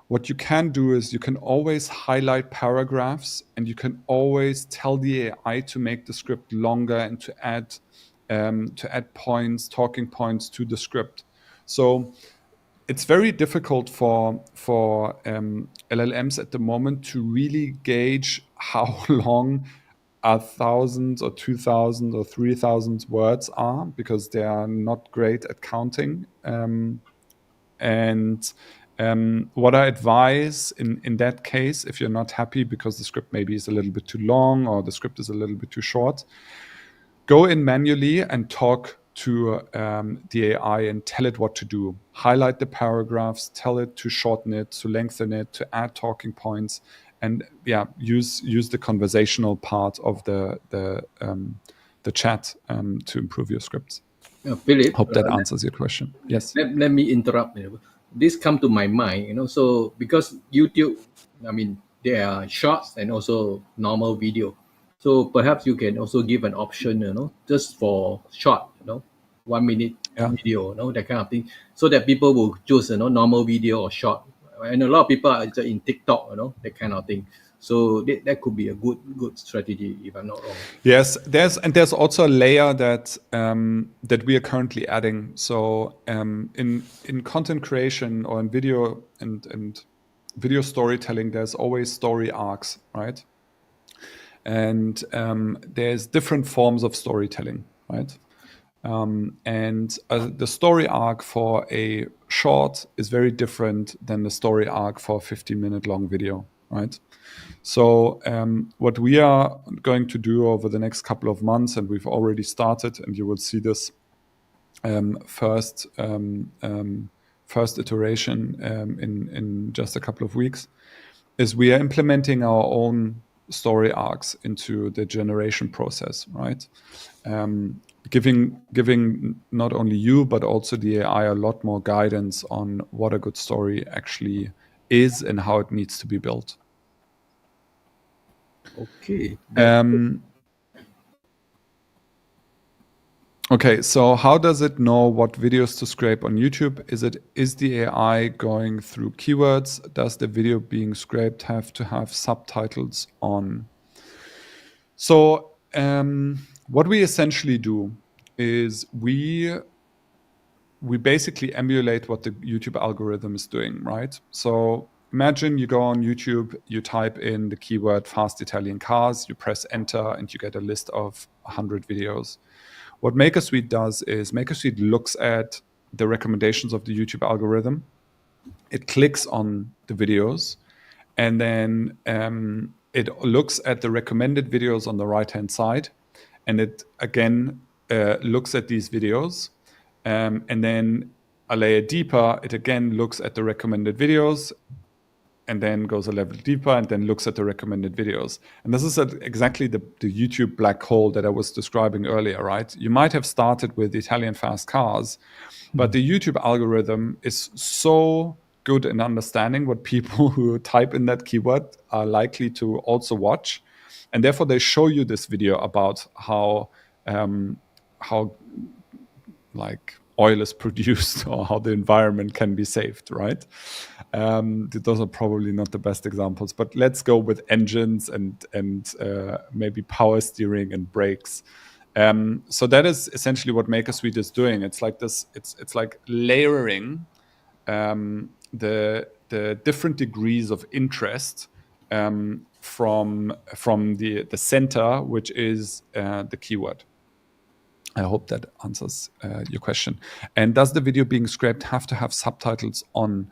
what you can do is you can always highlight paragraphs, and you can always tell the AI to make the script longer and to add points, talking points to the script. So it's very difficult for LLMs at the moment to really gauge how long 1,000 or 2,000 or 3,000 words are, because they are not great at counting. And what I advise in that case, if you're not happy because the script maybe is a little bit too long or the script is a little bit too short, go in manually and talk to the AI and tell it what to do. Highlight the paragraphs, tell it to shorten it, to lengthen it, to add talking points, and use the conversational part of the chat to improve your scripts. Philip, Hope that answers your question. Yes. let me interrupt. This come to my mind, so because YouTube, I mean, there are shorts and also normal video. So perhaps you can also give an option, just for short, 1 minute Yeah. video, that kind of thing, so that people will choose, normal video or short. And a lot of people are in TikTok, that kind of thing. So that could be a good strategy, if I'm not wrong. Yes, there's also a layer that we are currently adding. So in content creation or in video and video storytelling, there's always story arcs, right? And there's different forms of storytelling, right? And the story arc for a short is very different than the story arc for a 15-minute long video, right? So what we are going to do over the next couple of months, and we've already started, and you will see this first iteration in just a couple of weeks, is we are implementing our own story arcs into the generation process, right? Giving not only you but also the AI a lot more guidance on what a good story actually is and how it needs to be built. Okay, that's Okay, so how does it know what videos to scrape on YouTube? Is the AI going through keywords? Does the video being scraped have to have subtitles on? So what we essentially do is we basically emulate what the YouTube algorithm is doing, right? So imagine you go on YouTube, you type in the keyword fast Italian cars, you press enter, and you get a list of 100 videos. What MakerSuite does is MakerSuite looks at the recommendations of the YouTube algorithm. It clicks on the videos, and then it looks at the recommended videos on the right-hand side, and it again looks at these videos, and then a layer deeper, it again looks at the recommended videos, and then goes a level deeper and then looks at the recommended videos. And this is exactly the YouTube black hole that I was describing earlier, right? You might have started with Italian fast cars, but the YouTube algorithm is so good in understanding what people who type in that keyword are likely to also watch. And therefore they show you this video about how like oil is produced or how the environment can be saved, right? Those are probably not the best examples, but let's go with engines and maybe power steering and brakes. So that is essentially what Makersuite is doing. It's like this. It's like layering the different degrees of interest from the center, which is the keyword. I hope that answers your question. And does the video being scraped have to have subtitles on?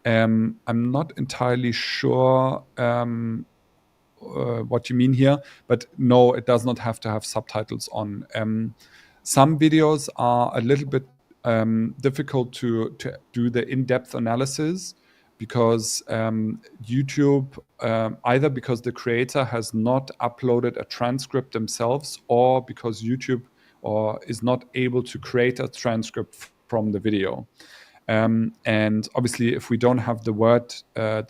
I'm not entirely sure what you mean here, but no, it does not have to have subtitles on. Some videos are a little bit difficult to do the in-depth analysis because YouTube, either because the creator has not uploaded a transcript themselves or because YouTube or is not able to create a transcript from the video. And obviously, if we don't have the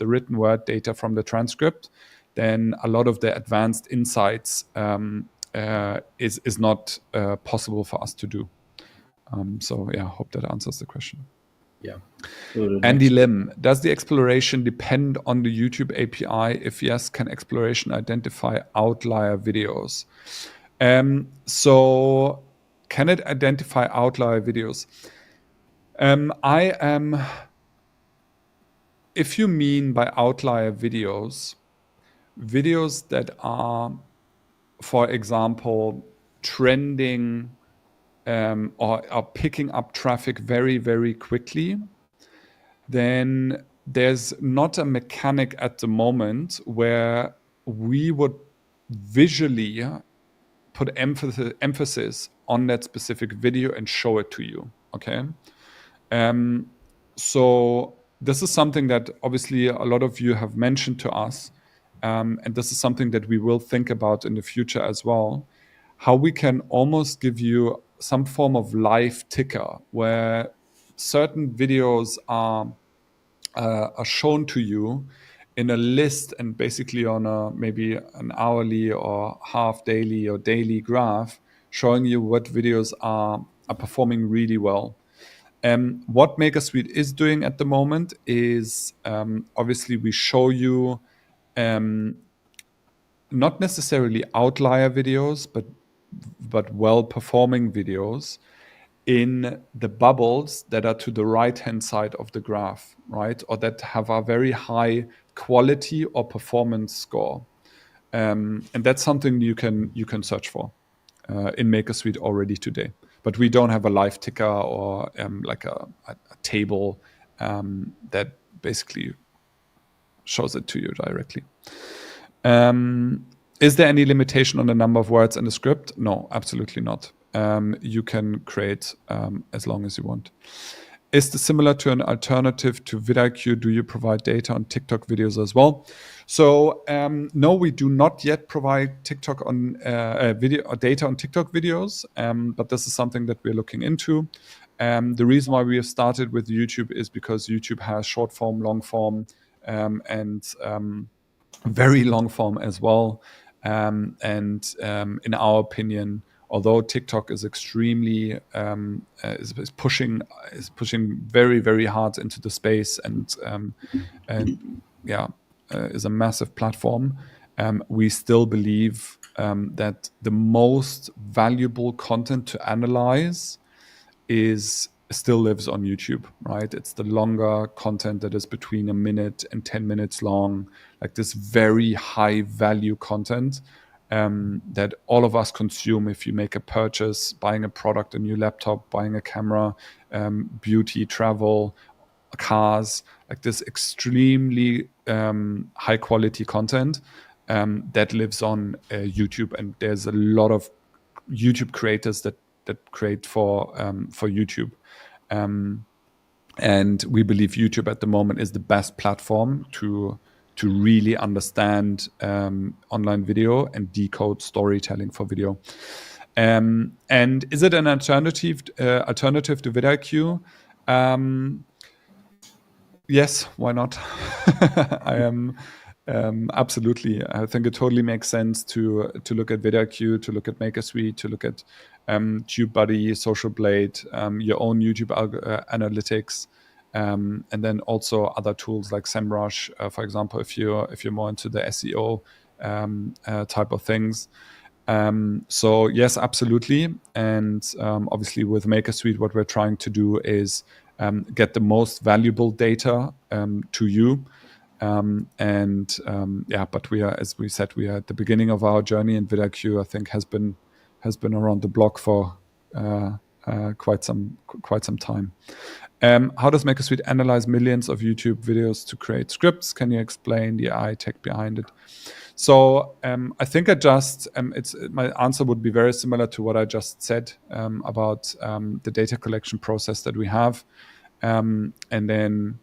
written word data from the transcript, then a lot of the advanced insights is not possible for us to do. So yeah, I hope that answers the question. Yeah. So Andy Lim, does the exploration depend on the YouTube API? If yes, can exploration identify outlier videos? So can it identify outlier videos? If you mean by outlier videos that are, for example, trending or are picking up traffic very, very quickly, then there's not a mechanic at the moment where we would visually put emphasis on that specific video and show it to you. Okay. So this is something that obviously a lot of you have mentioned to us. And this is something that we will think about in the future as well. How we can almost give you some form of live ticker where certain videos are shown to you in a list and basically on a maybe an hourly or half daily or daily graph showing you what videos are performing really well. What Makersuite is doing at the moment is obviously we show you not necessarily outlier videos, but well-performing videos in the bubbles that are to the right-hand side of the graph, right? Or that have a very high quality or performance score. And that's something you can search for in Makersuite already today. But we don't have a live ticker or like a table that basically shows it to you directly. Is there any limitation on the number of words in the script? No, absolutely not. You can create as long as you want. Is this similar to an alternative to vidIQ? Do you provide data on TikTok videos as well? So no, we do not yet provide TikTok on video or data on TikTok videos, but this is something that we're looking into. The reason why we have started with YouTube is because YouTube has short form, long form, and very long form as well. And in our opinion, although TikTok is extremely is pushing very, very hard into the space and is a massive platform, we still believe that the most valuable content to analyze still lives on YouTube, right? It's the longer content that is between a minute and 10 minutes long, like this very high value content. that all of us consume. If you make a purchase, buying a product, a new laptop, buying a camera, beauty, travel, cars, like this extremely high quality content that lives on YouTube, and there's a lot of YouTube creators that create for YouTube. And we believe YouTube at the moment is the best platform to really understand online video and decode storytelling for video. And is it an alternative to vidIQ? Yes, why not? I am absolutely. I think it totally makes sense to look at vidIQ, to look at Makersuite, to look at TubeBuddy, Social Blade, your own YouTube analytics, and then also other tools like SEMrush, for example, if you're more into the SEO type of things. So yes, absolutely. And obviously with Makersuite, what we're trying to do is get the most valuable data to you. But we are, as we said, we are at the beginning of our journey, and vidIQ, I think, has been around the block for quite some time. How does Makersuite analyze millions of YouTube videos to create scripts? Can you explain the AI tech behind it? So I think my answer would be very similar to what I just said about the data collection process that we have, and then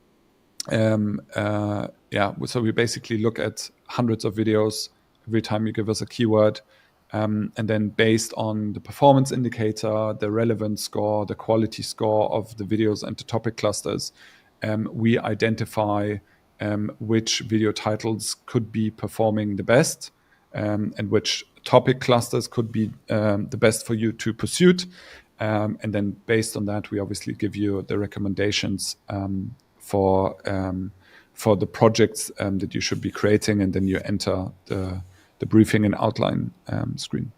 so we basically look at hundreds of videos every time you give us a keyword, and then based on the performance indicator, the relevance score, the quality score of the videos and the topic clusters, we identify which video titles could be performing the best, and which topic clusters could be the best for you to pursue. And then based on that, we obviously give you the recommendations for the projects that you should be creating, and then you enter the briefing and outline screen.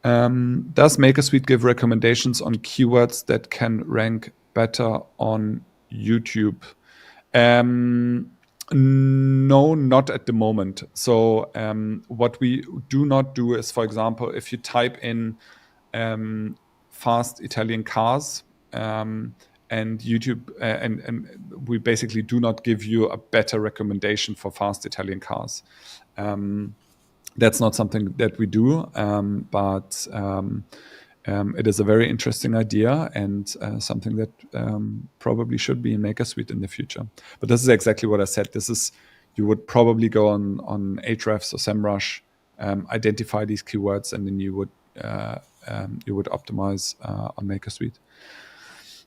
Does Makersuite give recommendations on keywords that can rank better on YouTube? No, not at the moment. So what we do not do is, for example, if you type in fast Italian cars, and YouTube, and we basically do not give you a better recommendation for fast Italian cars. That's not something that we do, but it is a very interesting idea, and something that probably should be in Makersuite in the future. But this is exactly what I said. You would probably go on Ahrefs or SEMrush, identify these keywords, and then you would optimize on Makersuite.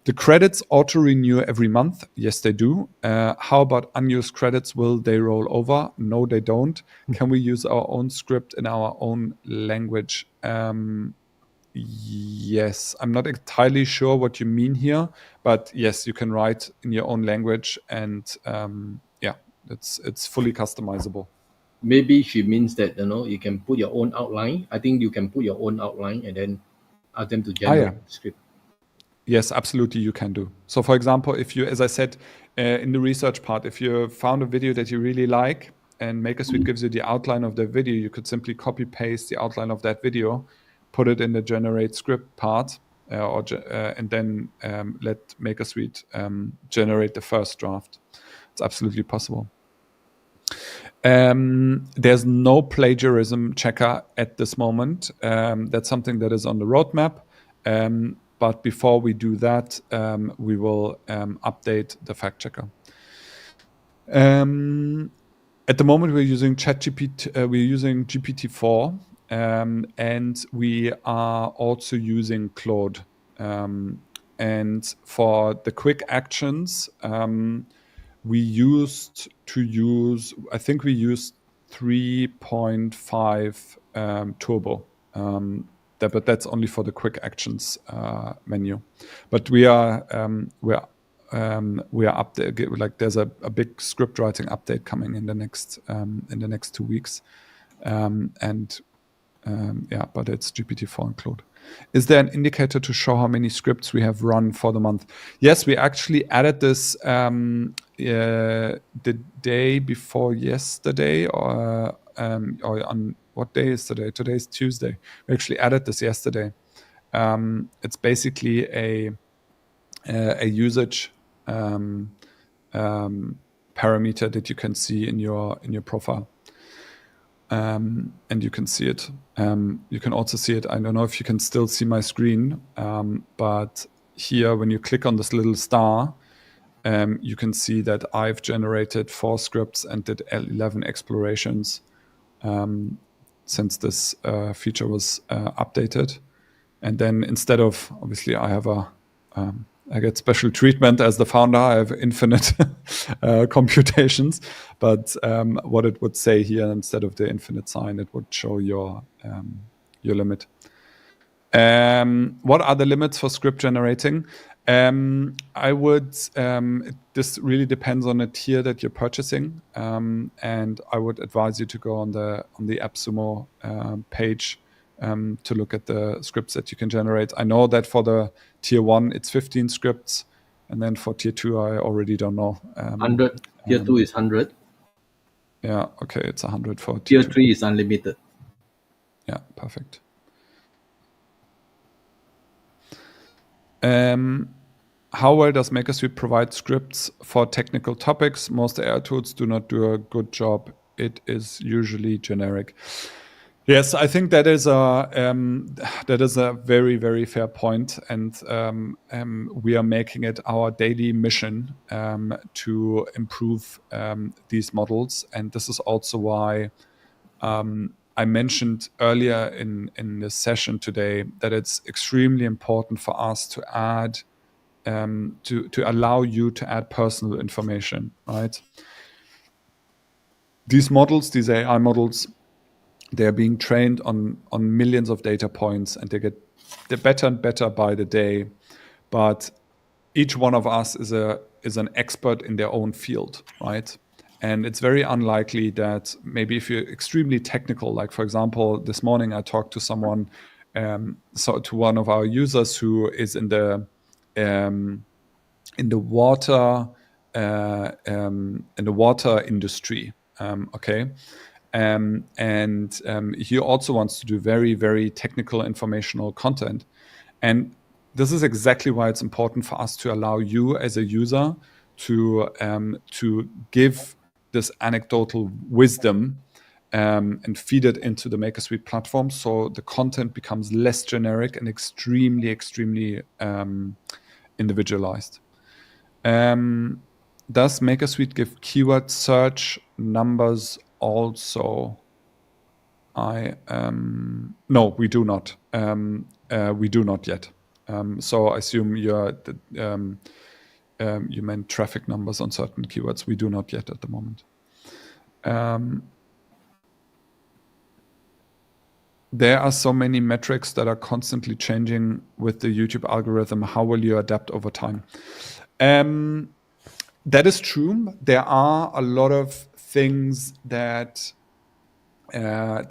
The credits auto-renew every month. Yes, they do. How about unused credits? Will they roll over? No, they don't. Can we use our own script in our own language? Yes. I'm not entirely sure what you mean here, but yes, you can write in your own language, and it's fully customizable. Maybe she means that you can put your own outline. I think you can put your own outline and then ask them to generate the script. Yes, absolutely, you can do. So, for example, if you, as I said in the research part, if you found a video that you really like and Makersuite gives you the outline of the video, you could simply copy paste the outline of that video, put it in the generate script part, and then let Makersuite generate the first draft. It's absolutely possible. There's no plagiarism checker at this moment. That's something that is on the roadmap. But before we do that, we will update the fact checker. At the moment, we're using ChatGPT. We're using GPT-4, and we are also using Claude. And for the quick actions, we used 3.5 Turbo. But that's only for the quick actions menu. But we are up there. Like there's a big Scriptwriting update coming in the next 2 weeks, but it's GPT-4 and Claude. Is there an indicator to show how many scripts we have run for the month? Yes, we actually added this the day before yesterday, or what day is today? Today is Tuesday. We actually added this yesterday. It's basically a usage parameter that you can see in your profile. And you can see it. You can also see it. I don't know if you can still see my screen, but here, when you click on this little star, you can see that I've generated 4 scripts and did 11 explorations since this feature was updated. And then instead of, obviously, I get special treatment as the founder. I have infinite computations, but what it would say here, instead of the infinite sign, it would show your limit. What are the limits for script generating? I would. This really depends on the tier that you're purchasing, and I would advise you to go on the AppSumo page to look at the scripts that you can generate. I know that for the tier 1, it's 15 scripts, and then for tier 2, I already don't know. 100. Tier 2 is 100. Yeah, okay, it's 100 for Tier tier 2. 3 is unlimited. Yeah, perfect. How well does Maekersuite provide scripts for technical topics? Most AI tools do not do a good job. It is usually generic. Yes, I think that is a very, very fair point, and we are making it our daily mission to improve these models. And this is also why I mentioned earlier in this session today that it's extremely important for us to add to allow you to add personal information, right? These models, these AI models, they're being trained on millions of data points, and they're better and better by the day. But each one of us is an expert in their own field, right? And it's very unlikely that maybe if you're extremely technical, like for example, this morning I talked to someone, to one of our users who is in the water industry. Okay. And he also wants to do very, very technical informational content. And this is exactly why it's important for us to allow you as a user to give this anecdotal wisdom and feed it into the Makersuite platform, so the content becomes less generic and extremely, extremely individualized. Does Makersuite give keyword search numbers also? No, we do not. We do not yet. So I assume you meant traffic numbers on certain keywords. We do not yet at the moment. There are so many metrics that are constantly changing with the YouTube algorithm. How will you adapt over time? That is true. There are a lot of things that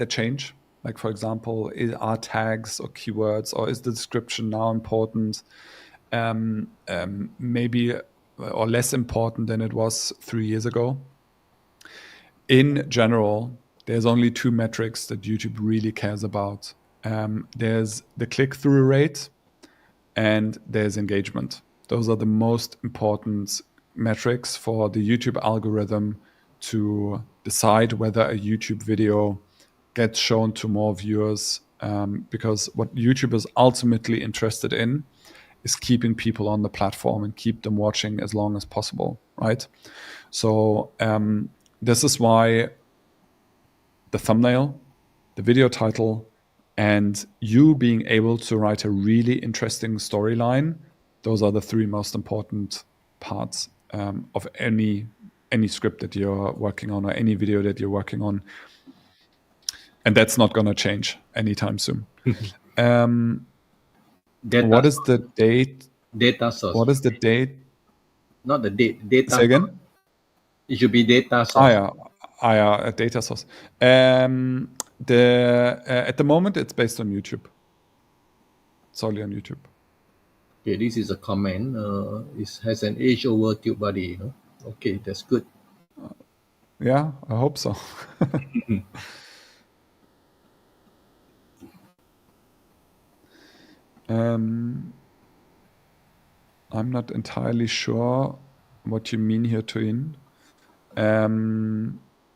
change. Like, for example, are tags or keywords, or is the description now important? Maybe or less important than it was 3 years ago. In general, there's only 2 metrics that YouTube really cares about. There's the click-through rate and there's engagement. Those are the most important metrics for the YouTube algorithm to decide whether a YouTube video gets shown to more viewers, because what YouTube is ultimately interested in is keeping people on the platform and keep them watching as long as possible, right? So this is why the thumbnail, the video title, and you being able to write a really interesting storyline, those are the 3 most important parts of any script that you're working on or any video that you're working on. And that's not going to change anytime soon. What is the date? Data source. What is the date? Not the date. Data. Say again? It should be data source. A data source. At the moment, it's based on YouTube. Solely on YouTube. Okay, this is a comment. It has an age over TubeBuddy. Okay, that's good. Yeah, I hope so. I'm not entirely sure what you mean here, Tuin.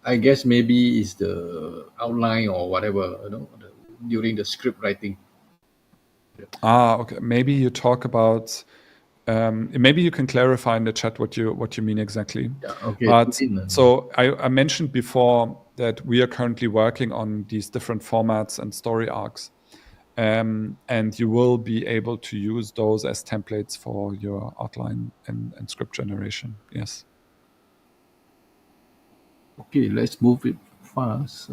I guess maybe it's the outline or whatever, during the script writing. Okay. Maybe you talk about. Maybe you can clarify in the chat what you mean exactly. Yeah, okay. But so I mentioned before that we are currently working on these different formats and story arcs, and you will be able to use those as templates for your outline and script generation. Yes. Okay, let's move it fast.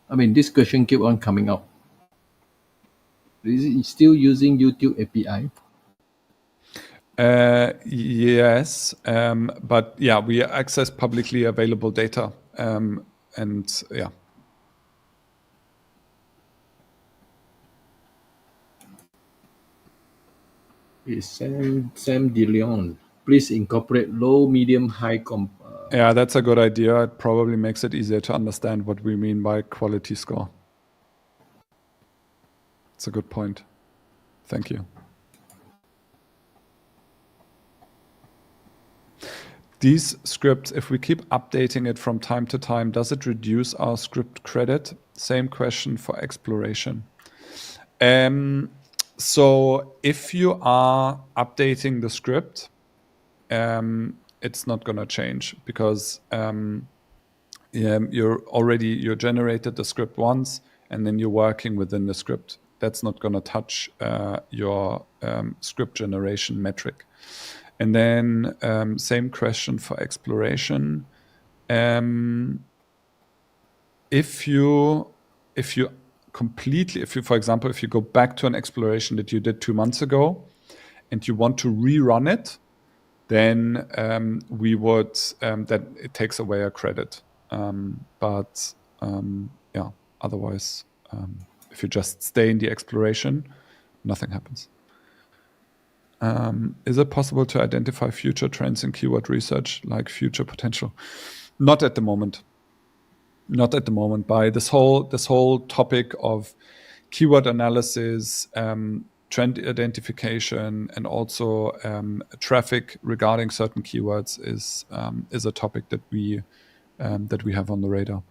I mean, this question keep on coming up. Is it still using YouTube API? Yes, but yeah, we access publicly available data, and yeah. It's Sam DeLeon. Please incorporate low, medium, high Yeah, that's a good idea. It probably makes it easier to understand what we mean by quality score. It's a good point. Thank you. These scripts, if we keep updating it from time to time, does it reduce our script credit? Same question for exploration. So if you are updating the script, it's not going to change because you generated the script once and then you're working within the script. That's not going to touch your script generation metric. And then same question for exploration. If you for example, if you go back to an exploration that you did 2 months ago and you want to rerun it, then we would that it takes away a credit. But yeah, otherwise, if you just stay in the exploration, nothing happens. Is it possible to identify future trends in keyword research, like future potential? Not at the moment. Not at the moment. By this whole topic of keyword analysis, trend identification, and also traffic regarding certain keywords is a topic that we have on the radar.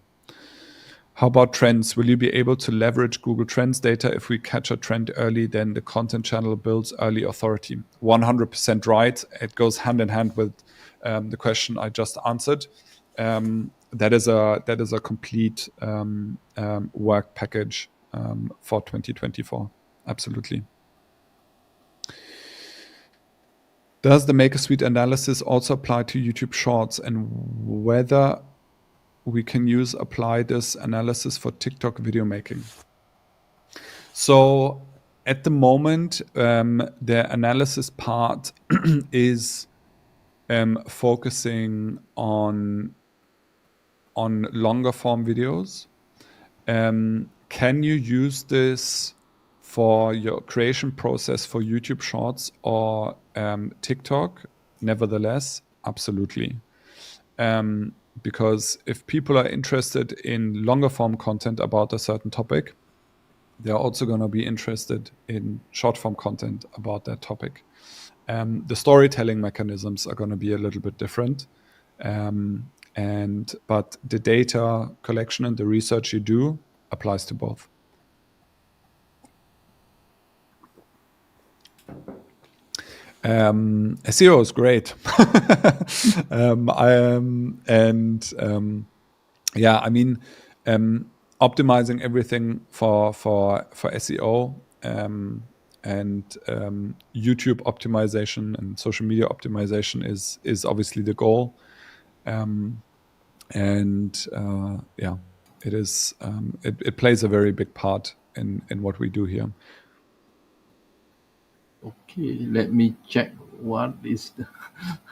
How about trends? Will you be able to leverage Google Trends data if we catch a trend early? Then the content channel builds early authority. 100% right. It goes hand in hand with the question I just answered. That is a complete work package for 2024. Absolutely. Does the Makersuite analysis also apply to YouTube Shorts, and whether we can apply this analysis for TikTok video making? So at the moment, the analysis part is focusing on longer form videos. Can you use this for your creation process for YouTube Shorts or TikTok? Nevertheless, absolutely. Because if people are interested in longer form content about a certain topic, they're also going to be interested in short form content about that topic. The storytelling mechanisms are going to be a little bit different. But the data collection and the research you do applies to both. SEO is great. Yeah, I mean, optimizing everything for SEO and YouTube optimization and social media optimization is obviously the goal. Yeah, it is. It plays a very big part in what we do here. Okay, let me check what is the.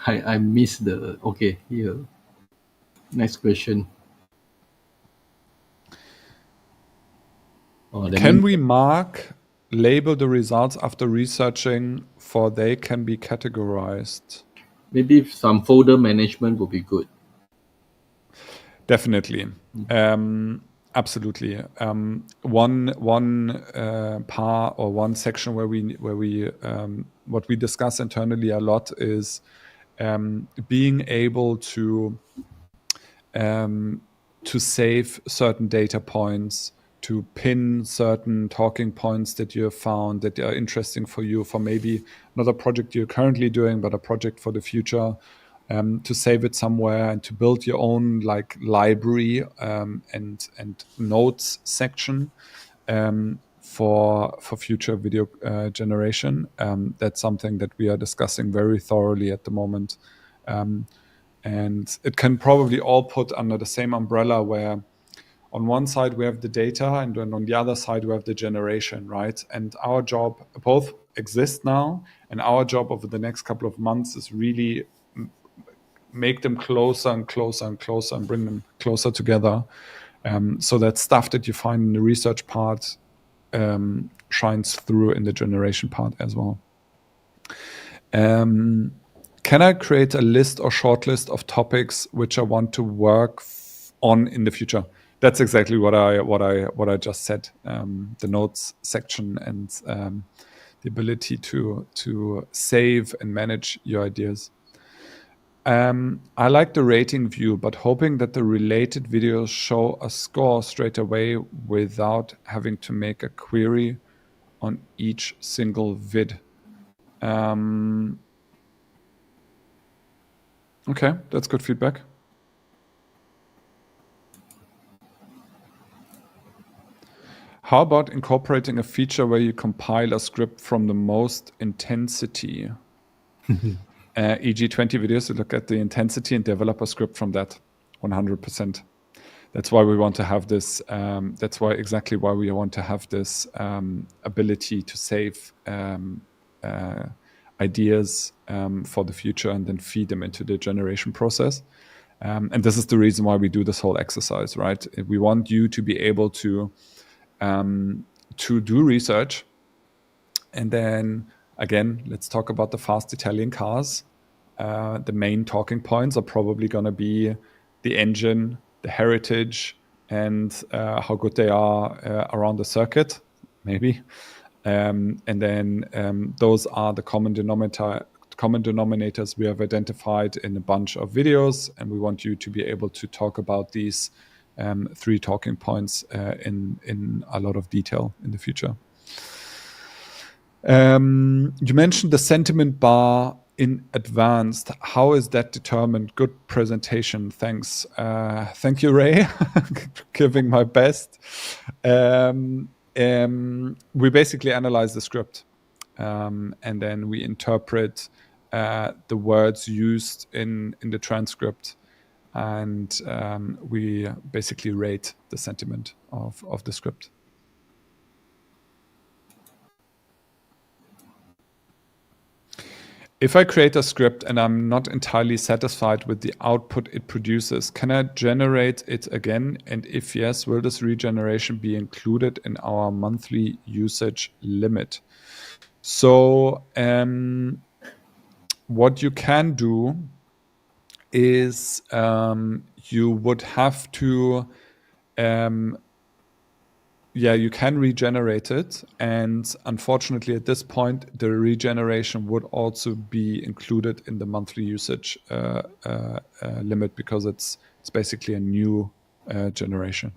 I missed the. Okay, here. Next question. Can we label the results after researching, for they can be categorized? Maybe some folder management would be good. Definitely. Absolutely. One part or one section where we what we discuss internally a lot is being able to save certain data points, to pin certain talking points that you have found that are interesting for you, for maybe not a project you're currently doing, but a project for the future, to save it somewhere and to build your own like library and notes section for future video generation. That's something that we are discussing very thoroughly at the moment. And it can probably all put under the same umbrella where on one side we have the data and then on the other side we have the generation, right? And our job, both exist now, and our job over the next couple of months is really make them closer and closer and closer and bring them closer together, so that stuff that you find in the research part shines through in the generation part as well. Can I create a list or short list of topics which I want to work on in the future? That's exactly what I just said. The notes section and the ability to save and manage your ideas. I like the rating view, but hoping that the related videos show a score straight away without having to make a query on each single vid. Okay, that's good feedback. How about incorporating a feature where you compile a script from the most intensity? E.g. 20 videos to look at the intensity and develop a script from that 100%. That's why we want to have this. That's exactly why we want to have this ability to save ideas for the future and then feed them into the generation process. And this is the reason why we do this whole exercise, right? We want you to be able to do research. And then again, let's talk about the fast Italian cars. The main talking points are probably going to be the engine, the heritage, and how good they are around the circuit, maybe. And then those are the common denominators we have identified in a bunch of videos, and we want you to be able to talk about these 3 talking points in a lot of detail in the future. You mentioned the sentiment bar in advance. How is that determined? Good presentation. Thanks. Thank you, Ray. Giving my best. We basically analyze the script, and then we interpret the words used in the transcript, and we basically rate the sentiment of the script. If I create a script and I'm not entirely satisfied with the output it produces, can I generate it again? And if yes, will this regeneration be included in our monthly usage limit? So what you can do is you would have to you can regenerate it, and unfortunately at this point the regeneration would also be included in the monthly usage limit, because it's basically a new generation.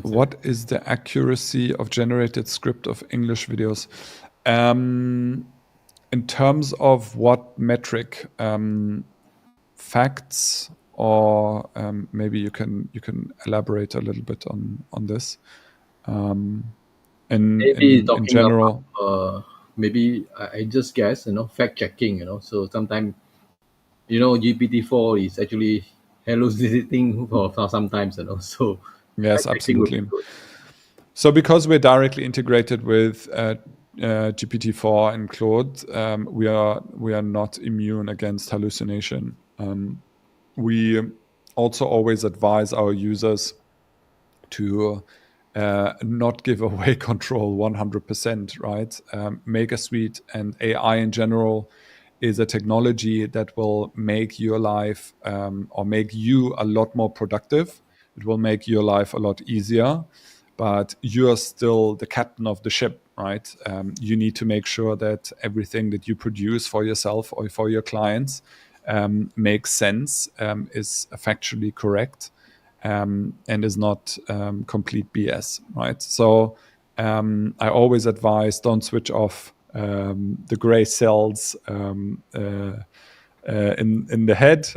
What is the accuracy of generated script of English videos? In terms of what metric? Facts, or maybe you can elaborate a little bit on this. In general, about, maybe I just guess, fact checking, so sometimes, GPT-4 is actually hallucinating for sometimes, so yes, fact checking would be absolutely. good. So because we're directly integrated with GPT-4 and Claude, we are not immune against hallucination. We also always advise our users to not give away control 100%, right? Maekersuite and AI in general is a technology that will make your life or make you a lot more productive. It will make your life a lot easier, but you're still the captain of the ship, right? You need to make sure that everything that you produce for yourself or for your clients makes sense, is factually correct, and is not complete BS, right? So I always advise, don't switch off the gray cells in the head.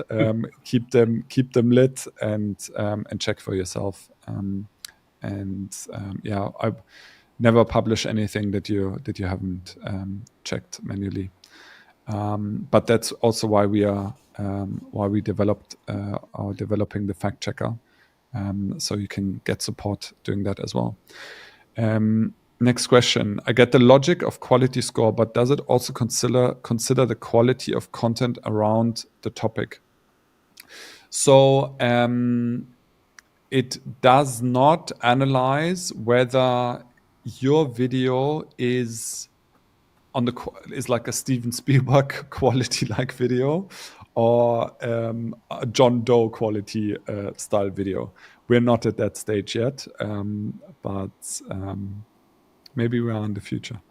Keep them lit, and check for yourself. Yeah, I never publish anything that you haven't checked manually. But that's also why we developed are developing the fact checker, so you can get support doing that as well. Next question. I get the logic of quality score, but does it also consider the quality of content around the topic? So it does not analyze whether your video is is like a Steven Spielberg quality like video, or a John Doe quality style video. We're not at that stage yet, but maybe we are in the future.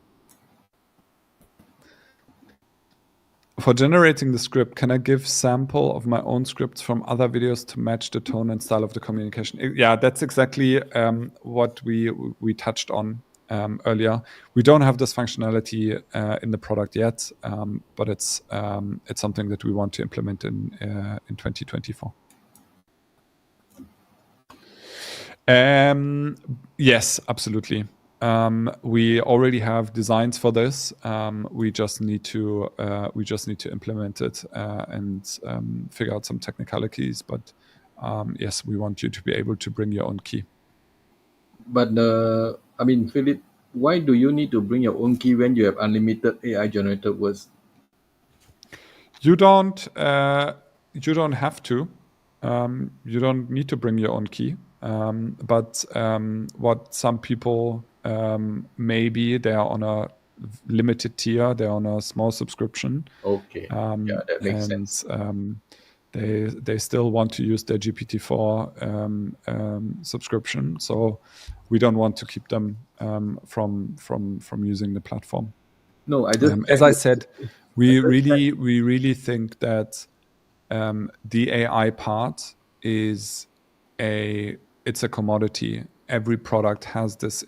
For generating the script, can I give sample of my own scripts from other videos to match the tone and style of the communication? Yeah, that's exactly what we touched on earlier. We don't have this functionality in the product yet, but it's something that we want to implement in 2024. Yes, absolutely. We already have designs for this. We just need to implement it and figure out some technicalities. But yes, we want you to be able to bring your own key. But I mean, Philip, why do you need to bring your own key when you have unlimited AI generated words? You don't have to. You don't need to bring your own key. But what some people maybe they are on a limited tier, they're on a small subscription, Okay, yeah, that makes and sense. they still want to use their GPT-4 subscription. So we don't want to keep them from using the platform. No, I just As checked. I said, I we just checked. really think that the AI part is it's a commodity. Every product has this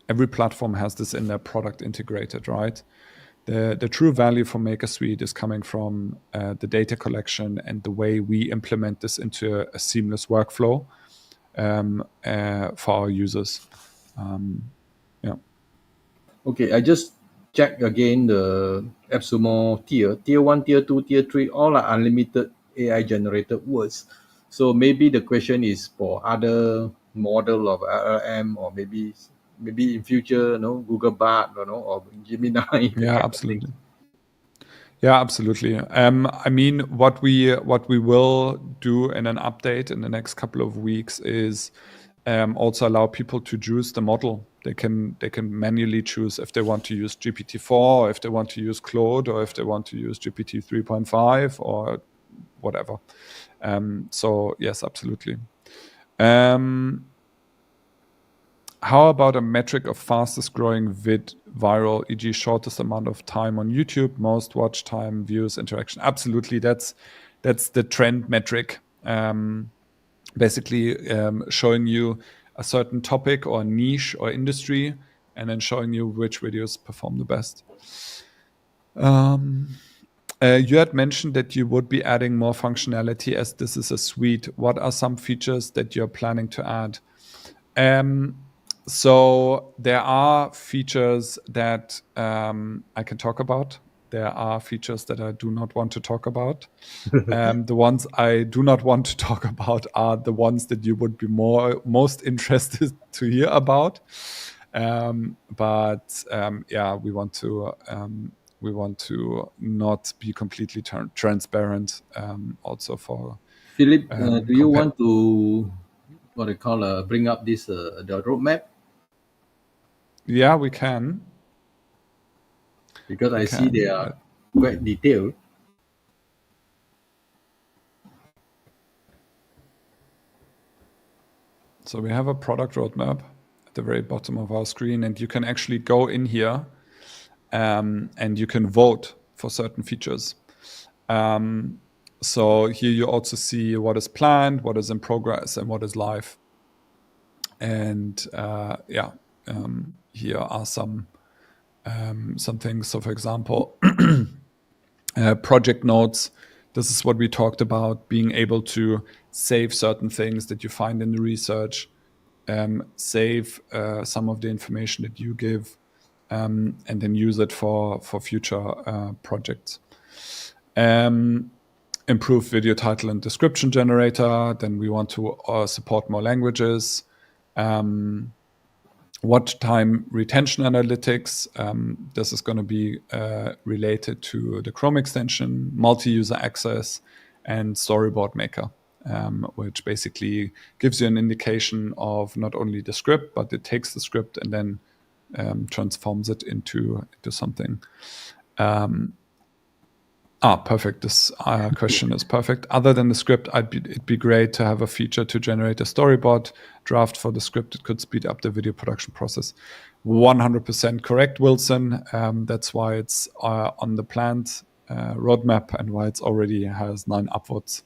every platform has this in their product integrated, right? The true value for Makersuite is coming from the data collection and the way we implement this into a seamless workflow for our users. Yeah. Okay, I just checked again the AppSumo tier 1, tier 2, tier 3, all are unlimited AI generated words. So maybe the question is for other model of LLM, or maybe in future, Google Bard, or Gemini, that Yeah, kind of thing. absolutely. Yeah, absolutely. I mean, what we will do in an update in the next couple of weeks is also allow people to choose the model. They can manually choose if they want to use GPT-4, or if they want to use Claude, or if they want to use GPT 3.5 or whatever. So yes, absolutely. How about a metric of fastest growing viral, e.g., shortest amount of time on YouTube, most watch time, views, interaction? Absolutely, that's the trend metric. Basically, showing you a certain topic or niche or industry, and then showing you which videos perform the best. You had mentioned that you would be adding more functionality as this is a suite. What are some features that you're planning to add? So there are features that I can talk about. There are features that I do not want to talk about. The ones I do not want to talk about are the ones that you would be most interested to hear about. But yeah, we want to not be completely transparent. Also for Philip, do you compet. want to bring up this the roadmap? Yeah, we can. Because We I see can. there are quite detailed. So we have a product roadmap at the very bottom of our screen, and you can actually go in here and you can vote for certain features. So here you also see what is planned, what is in progress, and what is live. And here are some things. So, for example, project notes. This is what we talked about: being able to save certain things that you find in the research, save some of the information that you give, and then use it for future projects. Improve video title and description generator. Then we want to support more languages. Watch time retention analytics. This is going to be related to the Chrome extension, multi-user access, and Storyboard Maker, which basically gives you an indication of not only the script, but it takes the script and then transforms it into something. Perfect. This question is perfect. Other than the script, it'd be great to have a feature to generate a storyboard draft for the script. It could speed up the video production process. 100% correct, Wilson. That's why it's on the planned roadmap and why it already has 9 upvotes.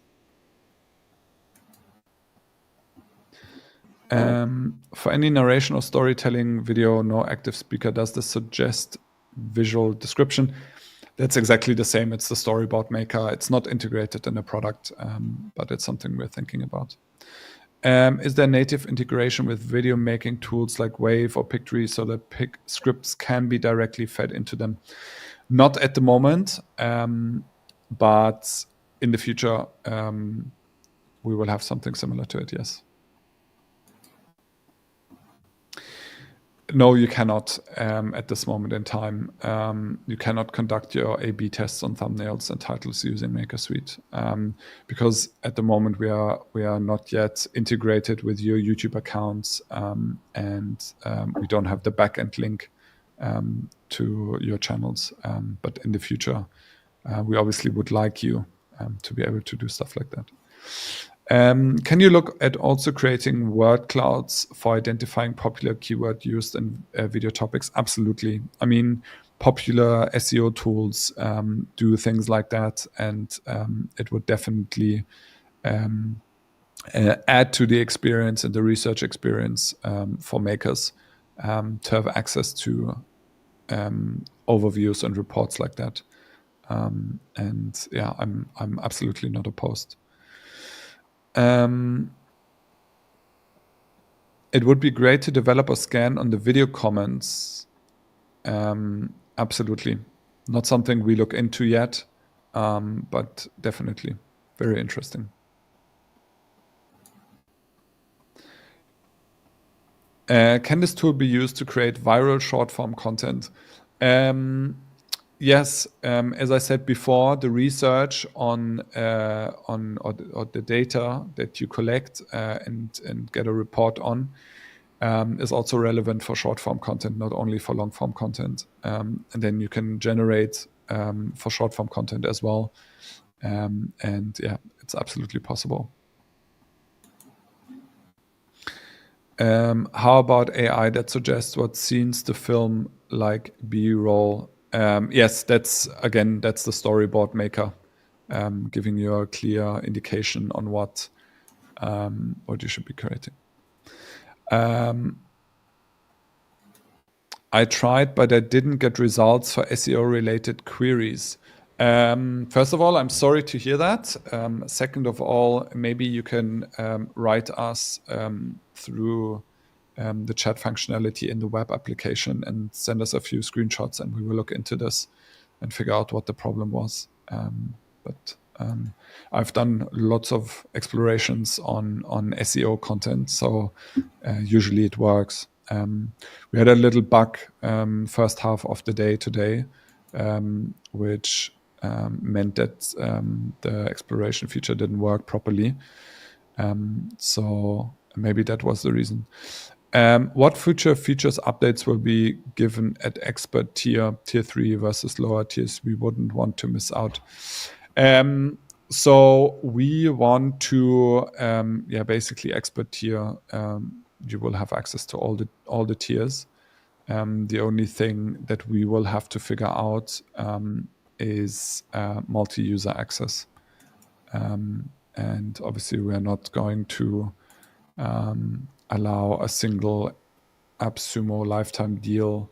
For any narration or storytelling video, no active speaker. Does this suggest visual description? That's exactly the same. It's the storyboard maker. It's not integrated in the product, but it's something we're thinking about. Is there native integration with video making tools like Wave or Pictory so that scripts can be directly fed into them? Not at the moment, but in the future, we will have something similar to it, yes. No, you cannot at this moment in time. You cannot conduct your A/B tests on thumbnails and titles using Maekersuite because at the moment we are not yet integrated with your YouTube accounts and we don't have the backend link to your channels. But in the future, we obviously would like you to be able to do stuff like that. Can you look at also creating word clouds for identifying popular keyword used in video topics? Absolutely. I mean, popular SEO tools do things like that, and it would definitely add to the experience and the research experience for makers to have access to overviews and reports like that. And yeah, I'm absolutely not opposed. It would be great to develop a scan on the video comments. Absolutely. Not something we look into yet, but definitely very interesting. Can this tool be used to create viral short form content? Yes, as I said before, the research on the data that you collect and get a report on is also relevant for short form content, not only for long form content. And then you can generate for short form content as well. And yeah, it's absolutely possible. How about AI that suggests what scenes to film, like B-roll? Yes, that's the storyboard maker, giving you a clear indication on what you should be creating. I tried, but I didn't get results for SEO-related queries. First of all, I'm sorry to hear that. Second of all, maybe you can write us through the chat functionality in the web application and send us a few screenshots, and we will look into this and figure out what the problem was. But I've done lots of explorations on SEO content, so usually it works. We had a little bug first half of the day today, which meant that the exploration feature didn't work properly. So maybe that was the reason. What future features updates will be given at expert tier 3 versus lower tiers? We wouldn't want to miss out. So we want to, basically expert tier. You will have access to all the tiers. The only thing that we will have to figure out is multi-user access. And obviously, we are not going to allow a single AppSumo lifetime deal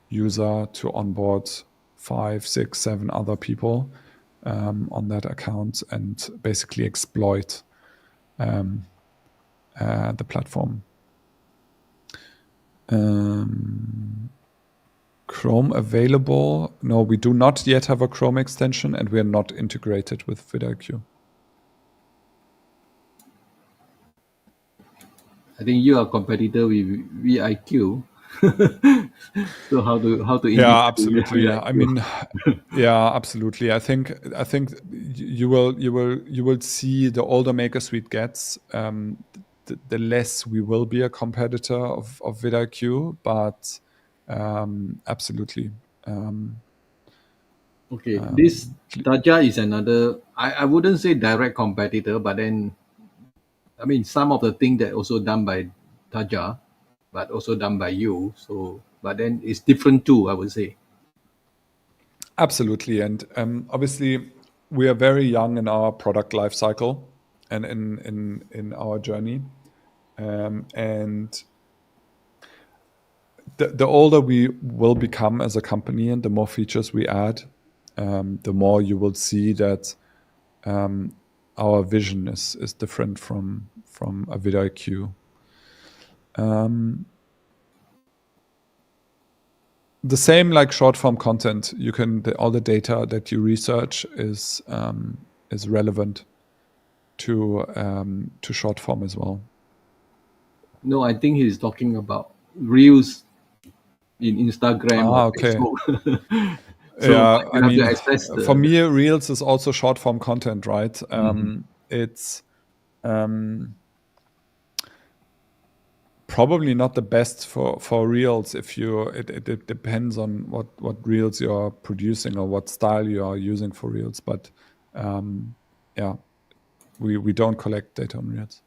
user to onboard 5, 6, 7 other people on that account and basically exploit the platform. Chrome available? No, we do not yet have a Chrome extension, and we are not integrated with vidIQ. I think you are a competitor with VIQ. So how to Yeah, integrate with absolutely. VIQ? I mean, yeah, absolutely. I think you will see the older Makersuite gets, the less we will be a competitor of vidIQ, but absolutely. Okay, this Taja is another. I wouldn't say direct competitor, but then I mean some of the things that also done by Taja, but also done by you. So, but then it's different too. I would say. Absolutely. And obviously, we are very young in our product life cycle and in our journey. And the older we will become as a company and the more features we add, the more you will see that our vision is different from a vidIQ. The same like short form content. You can all the data that you research is relevant to short form as well. No, I think he's talking about reels in Instagram or Okay. Facebook. So Yeah, but I you have to mean, access for the. me, Reels is also short form content, right? It's probably not the best for Reels if you. It depends on what Reels you are producing or what style you are using for Reels, but yeah, we don't collect data on Reels.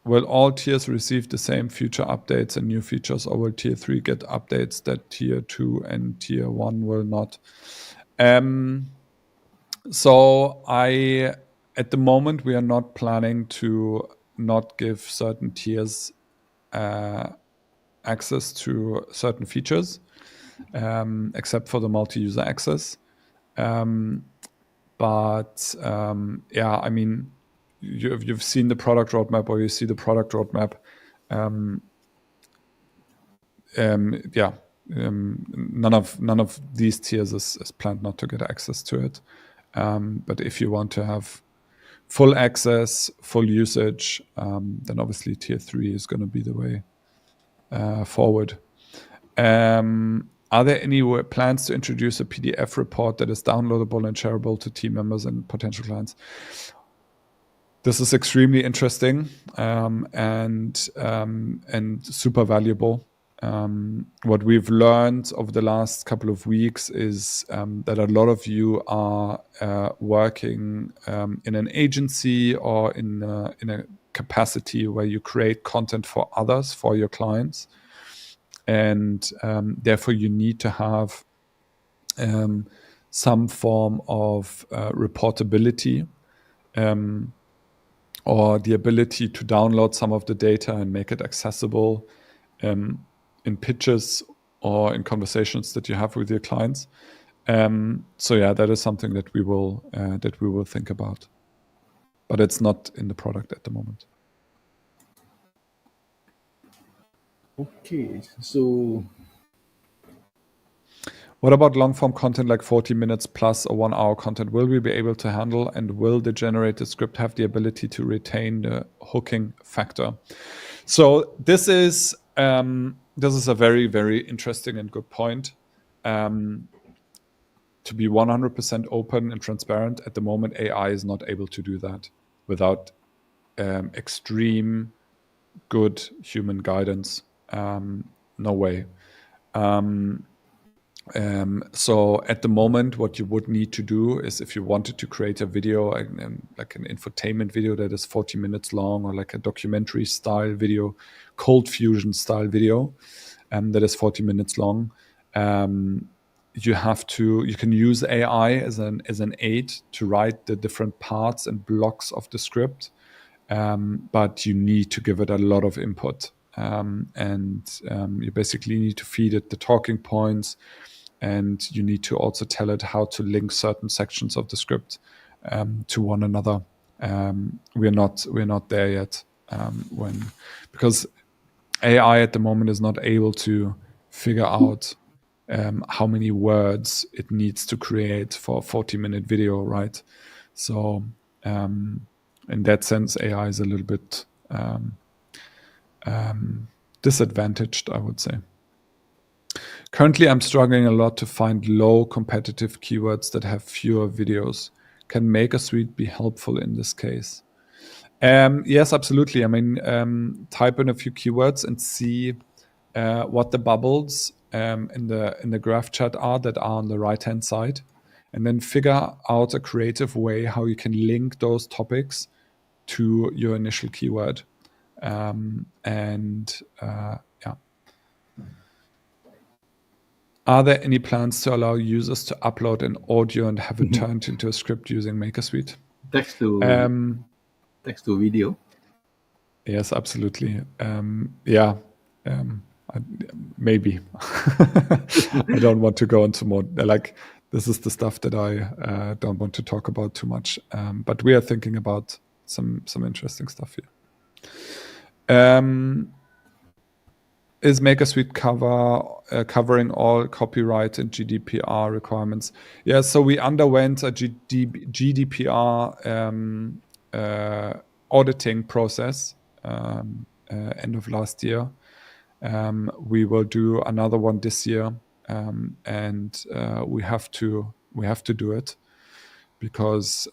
Will all tiers receive the same future updates and new features, or will tier 3 get updates that tier 2 and tier 1 will not? So at the moment, we are not planning to not give certain tiers access to certain features, except for the multi-user access. But yeah, I mean, you've seen the product roadmap, or you see the product roadmap. Yeah, none of these tiers is planned not to get access to it. But if you want to have full access, full usage, then obviously tier 3 is going to be the way forward. Are there any plans to introduce a PDF report that is downloadable and shareable to team members and potential clients? This is extremely interesting and super valuable. What we've learned over the last couple of weeks is that a lot of you are working in an agency or in a capacity where you create content for others, for your clients, and therefore you need to have some form of reportability. Or the ability to download some of the data and make it accessible in pitches or in conversations that you have with your clients. So yeah, that is something that we will think about, but it's not in the product at the moment. Okay, so What about long form content like 40 minutes plus or 1 hour content? Will we be able to handle, and will the generated script have the ability to retain the hooking factor? So this is a very, very interesting and good point. To be 100% open and transparent, at the moment, AI is not able to do that without extreme good human guidance. No way. So at the moment, what you would need to do is, if you wanted to create a video, like an infotainment video that is 40 minutes long, or like a documentary style video, cold fusion style video, that is 40 minutes long, you can use AI as an aid to write the different parts and blocks of the script, but you need to give it a lot of input, and you basically need to feed it the talking points, and you need to also tell it how to link certain sections of the script to one another. We're not there yet, because AI at the moment is not able to figure out how many words it needs to create for a 40-minute video, right? So in that sense, AI is a little bit disadvantaged, I would say. Currently, I'm struggling a lot to find low competitive keywords that have fewer videos. Can Makersuite be helpful in this case? Yes, absolutely. I mean, type in a few keywords and see what the bubbles in the graph chart are that are on the right-hand side, and then figure out a creative way how you can link those topics to your initial keyword. Yeah. Are there any plans to allow users to upload an audio and have it turned into a script using Makersuite? Text to video. Yes, absolutely. Yeah, maybe. I don't want to go into more. Like, this is the stuff that I don't want to talk about too much. But we are thinking about some interesting stuff here. Is Makersuite covering all copyright and GDPR requirements? Yeah, so we underwent a GDPR auditing process end of last year. We will do another one this year, and we have to do it because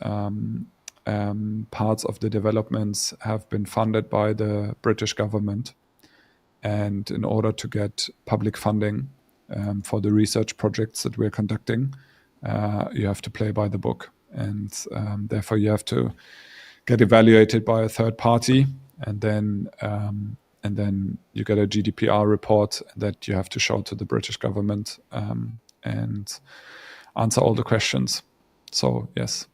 parts of the developments have been funded by the British government. And in order to get public funding for the research projects that we're conducting, you have to play by the book. And therefore, you have to get evaluated by a third party. And then you get a GDPR report that you have to show to the British government and answer all the questions. So, yes.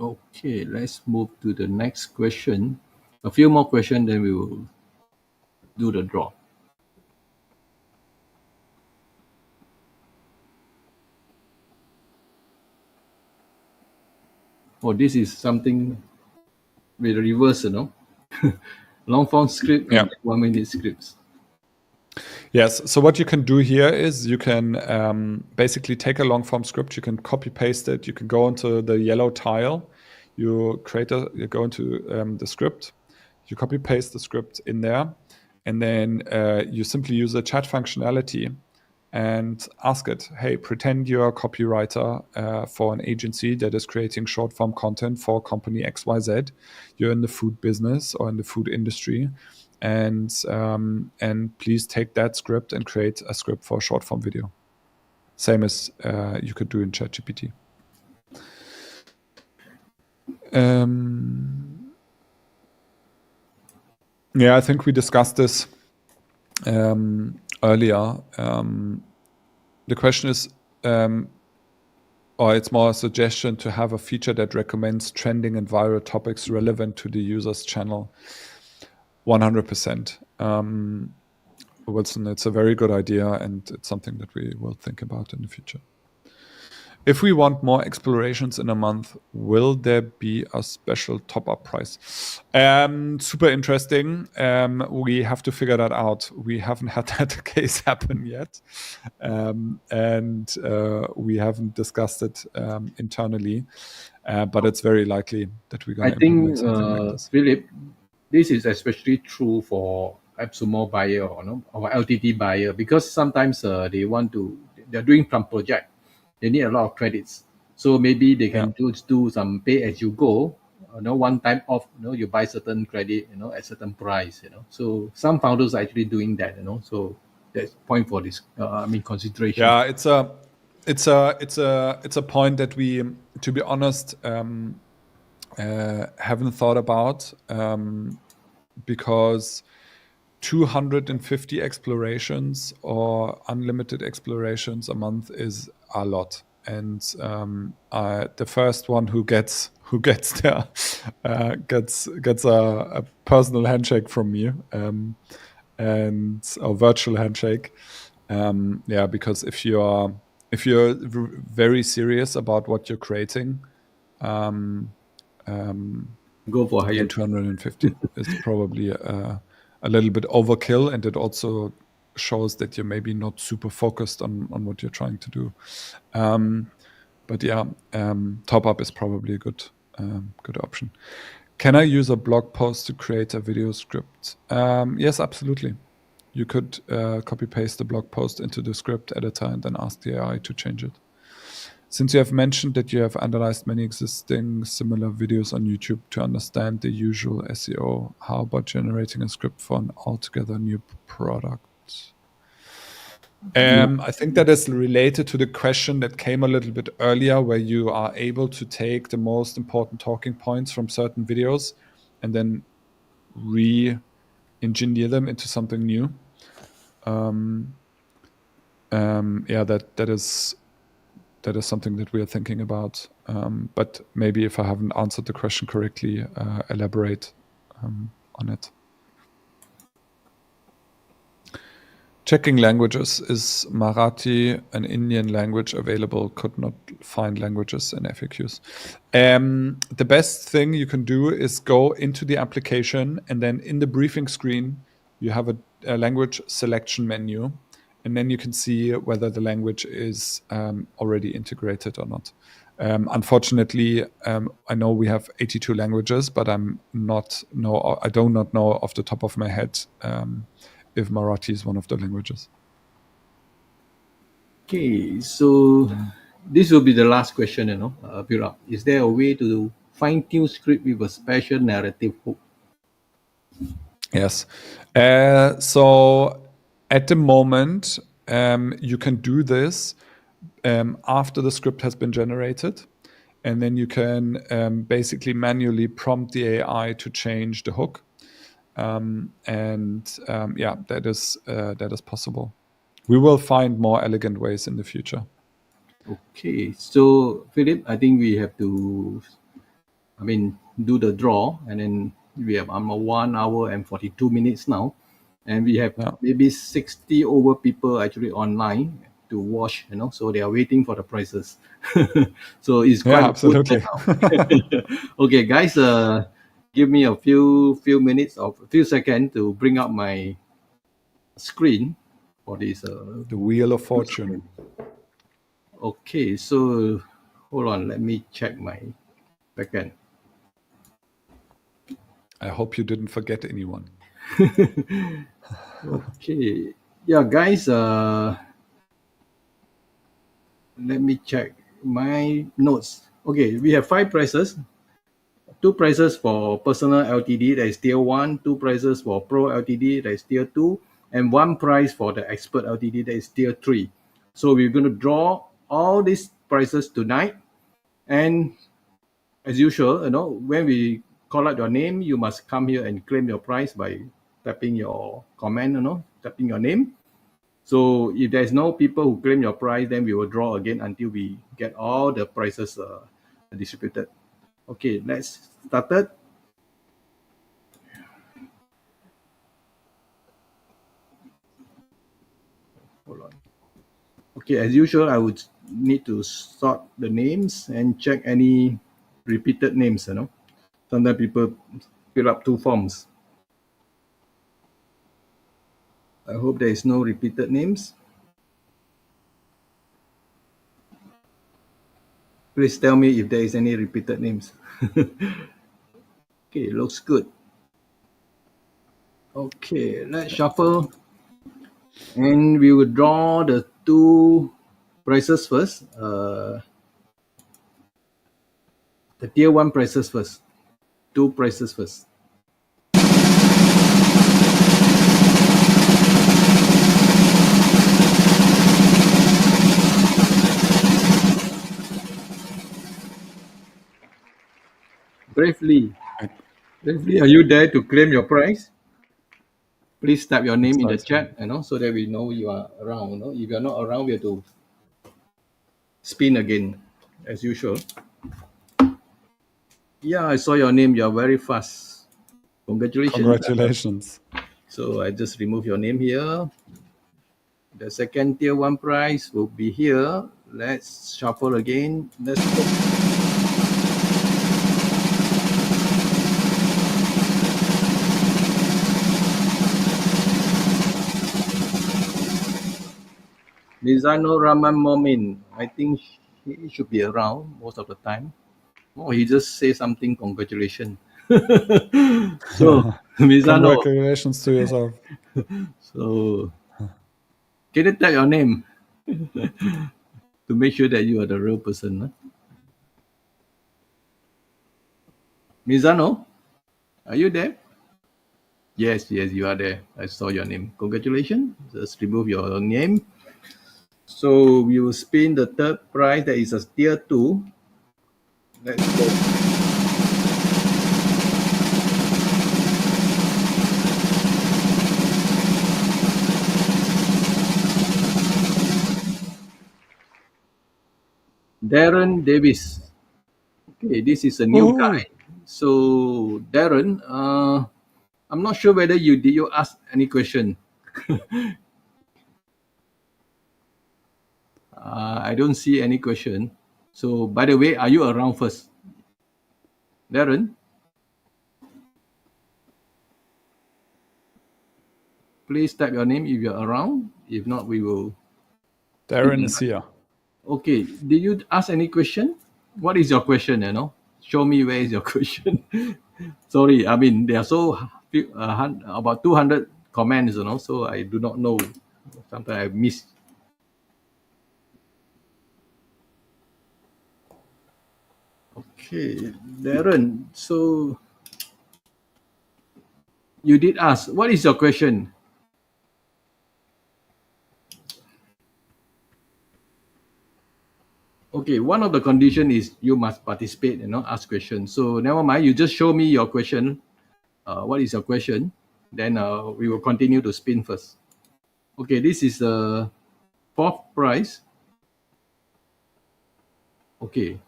Okay, let's move to the next question. A few more questions, then we will do the draw. Oh, this is something with reverse, long form script and 1 minute scripts. Yes. So what you can do here is you can basically take a long form script. You can copy paste it. You can go into the yellow tile. You go into the script. You copy paste the script in there, and then you simply use the chat functionality and ask it, hey, pretend you're a copywriter for an agency that is creating short form content for company XYZ. You're in the food business or in the food industry. And please take that script and create a script for a short form video. Same as you could do in ChatGPT. Yeah, I think we discussed this earlier. The question is, or it's more a suggestion to have a feature that recommends trending and viral topics relevant to the user's channel. 100%. Wilson, it's a very good idea, and it's something that we will think about in the future. If we want more explorations in a month, will there be a special top-up price? Super interesting. We have to figure that out. We haven't had that case happen yet, and we haven't discussed it internally. But it's very likely that we're going to implement something like this. Philip, this is especially true for AppSumo buyer or LTT buyer, because sometimes they're doing some project. They need a lot of credits. So maybe they can do some pay as you go one time off, you buy certain credit, at certain price, so some founders are actually doing that, so that's point for this, consideration. Yeah, it's a point that we, to be honest, haven't thought about, because 250 explorations or unlimited explorations a month is a lot. And the first one who gets there gets a personal handshake from me, and a virtual handshake. Yeah, because if you're very serious about what you're creating, Go for higher. then 250 is probably a little bit overkill, and it also shows that you're maybe not super focused on what you're trying to do. But yeah, top up is probably a good option. Can I use a blog post to create a video script? Yes, absolutely. You could copy paste the blog post into the script editor and then ask the AI to change it. Since you have mentioned that you have analyzed many existing similar videos on YouTube to understand the usual SEO, how about generating a script for an altogether new product? I think that is related to the question that came a little bit earlier, where you are able to take the most important talking points from certain videos and then re-engineer them into something new. Yeah, that is something that we are thinking about. But maybe if I haven't answered the question correctly, elaborate on it. Checking languages. Is Marathi an Indian language available? Could not find languages in FAQs. The best thing you can do is go into the application, and then in the briefing screen, you have a language selection menu, and then you can see whether the language is already integrated or not. Unfortunately, I know we have 82 languages, but I do not know off the top of my head if Marathi is one of the languages. Okay, so this will be the last question, Pira. Is there a way to fine-tune script with a special narrative hook? Yes. So at the moment, you can do this after the script has been generated. And then you can basically manually prompt the AI to change the hook. Yeah, that is possible. We will find more elegant ways in the future. Okay, so Philip, I think we have to, do the draw, and then we have 1 hour and 42 minutes now, and we have Yeah. maybe 60 over people actually online to watch, so they are waiting for the prices. So it's quite Yeah, a good absolutely. now. Okay, guys, give me a few minutes or a few seconds to bring up my screen for this. The Wheel of Fortune. Okay, so hold on, let me check my backend. I hope you didn't forget anyone. Okay, yeah, guys, let me check my notes. Okay, we have 5 prices. 2 prices for personal LTD, that is tier 1, 2 prices for pro LTD, that is tier 2, and 1 price for the expert LTD, that is tier 3. So we're going to draw all these prices tonight, and as usual, when we call out your name, you must come here and claim your prize by tapping your comment, tapping your name. So if there's no people who claim your prize, then we will draw again until we get all the prizes distributed. Okay, let's start it. Hold on. Okay, as usual, I would need to sort the names and check any repeated names, Sometimes people fill up 2 forms. I hope there is no repeated names. Please tell me if there is any repeated names. Okay, looks good. Okay, let's shuffle. And we will draw the 2 prices first. The tier 1 prices first. two prices first. Bravely, Bravely, are you there to claim your prize? Please type your name in the Exciting. chat, so that we know you are around. If you're not around, we have to spin again, as usual. Yeah, I saw your name. You're very fast. Congratulations. Congratulations. So I just remove your name here. The second tier one prize will be here. Let's shuffle again. Let's go. Lizano Raman Momin. I think he should be around most of the time. Oh, he just say something. Congratulations. So, Mizano. Congratulations to yourself. So, can you type your name to make sure that you are the real person? Huh? Mizano, are you there? Yes, you are there. I saw your name. Congratulations. Just remove your name. So we will spin the third prize that is a tier 2. Let's go. Darren Davis. Okay, this is a new Woohoo! guy. So Darren, I'm not sure whether you ask any question. I don't see any question. So by the way, are you around first? Darren, please type your name if you're around. If not, we will. Darren is here. Okay, did you ask any question? What is your question? Show me where is your question. Sorry, I mean there are about 200 comments. So I do not know. Sometimes I miss. Okay, Darren. So you did ask. What is your question? Okay, one of the condition is you must participate and not ask questions. So never mind. You just show me your question. What is your question? Then we will continue to spin first. Okay, this is the fourth prize. Okay,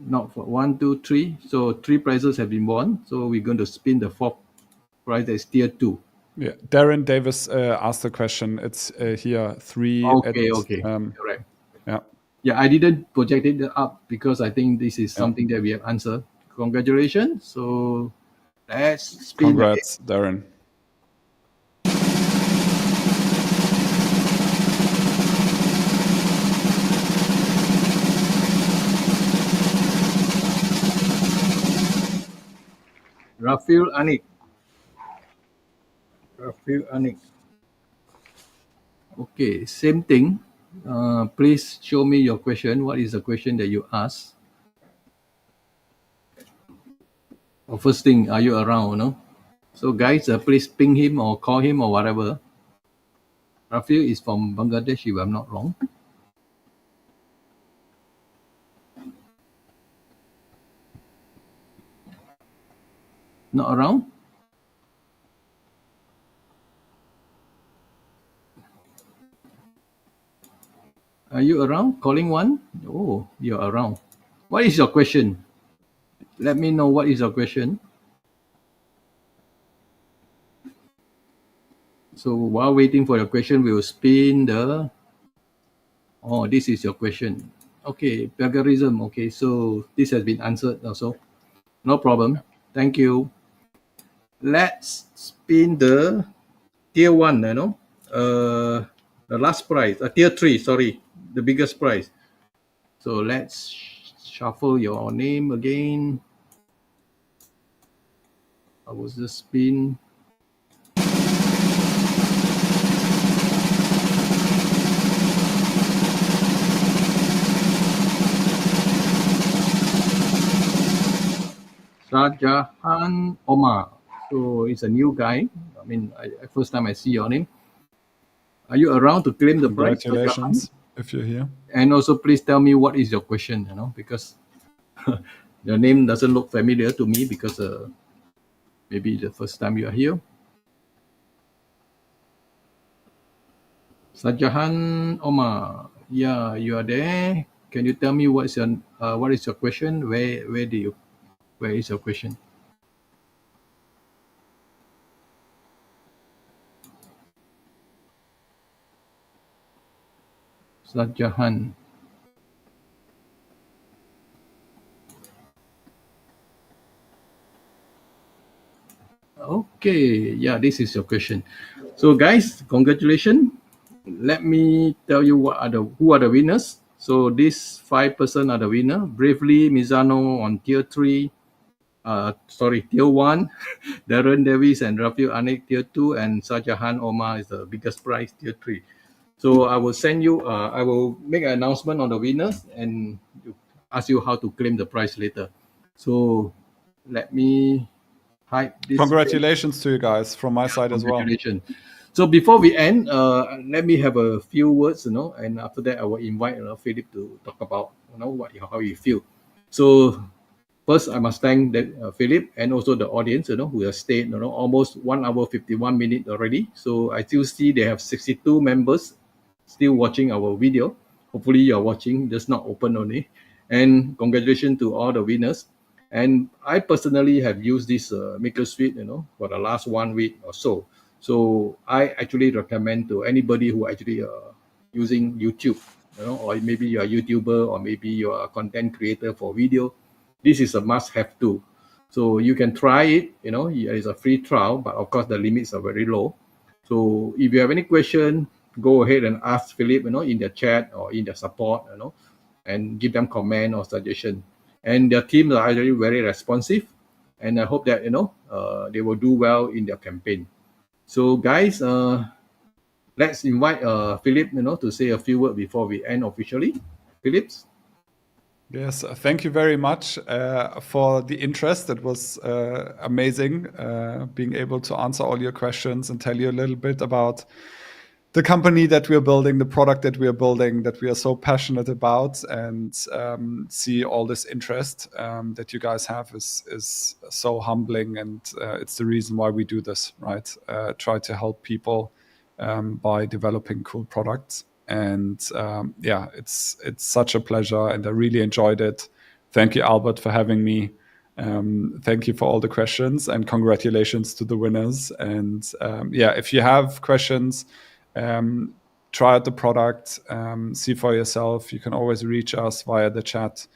not for 1, 2, 3. So 3 prizes have been won. So we're going to spin the fourth prize that is tier 2. Yeah, Darren Davis asked the question. It's here 3 at Okay, correct. yeah. Yeah, I didn't project it up because I think this is Yeah. something that we have answered. Congratulations. So let's spin again. Congrats, Darren. Rafil Anik. Rafil Anik. Okay, same thing. Please show me your question. What is the question that you asked? First thing, are you around? No? So guys, please ping him or call him or whatever. Rafil is from Bangladesh, if I'm not wrong. Not around? Are you around? Calling one? Oh, you're around. What is your question? Let me know what is your question. So while waiting for your question, we will spin the. Oh, this is your question. Okay, plagiarism. Okay, so this has been answered also. No problem. Thank you. Let's spin the tier 1, the last prize, tier 3, sorry, the biggest prize. So let's shuffle your name again. I was the spin. Sajahan Omar. So he's a new guy. I mean, first time I see your name. Are you around to claim the prize, Sajahan? Congratulations if you're here. And also, please tell me what is your question. Because your name doesn't look familiar to me because maybe the first time you are here. Sajahan Omar. Yeah, you are there. Can you tell me what is your question? Where is your question? Sajahan. Okay, yeah, this is your question. So, guys, congratulations. Let me tell you who are the winners. So, these 5 person are the winner. Bravely Mizano on tier 3. Tier 1. Darren Davis and Rafael Anik tier 2, and Sajahan Omar is the biggest prize, tier 3. So I will send you. I will make an announcement on the winners and ask you how to claim the prize later. So let me hide this. Congratulations to you guys from my side as well. Congratulations. So before we end, let me have a few words, and after that I will invite Philip to talk about how you feel. So first, I must thank Philip and also the audience, who have stayed, almost 1 hour 51 minutes already. So I still see they have 62 members still watching our video. Hopefully, you are watching, just not open only. And congratulations to all the winners. And I personally have used this Makersuite, for the last 1 week or so. So I actually recommend to anybody who actually using YouTube, or maybe you're a YouTuber, or maybe you're a content creator for video. This is a must-have tool. So you can try it. It's a free trial, but of course the limits are very low. So if you have any question, go ahead and ask Philip, in the chat or in the support, and give them comment or suggestion. And their teams are actually very responsive, and I hope that they will do well in their campaign. So guys, let's invite Philip, to say a few words before we end officially. Phillips. Yes, thank you very much for the interest. It was amazing being able to answer all your questions and tell you a little bit about the company that we're building, the product that we are building, that we are so passionate about, and see all this interest that you guys have is so humbling, and it's the reason why we do this, right? Try to help people by developing cool products. And it's such a pleasure, and I really enjoyed it. Thank you, Albert, for having me. Thank you for all the questions, and congratulations to the winners. And if you have questions, try out the product, see for yourself. You can always reach us via the chat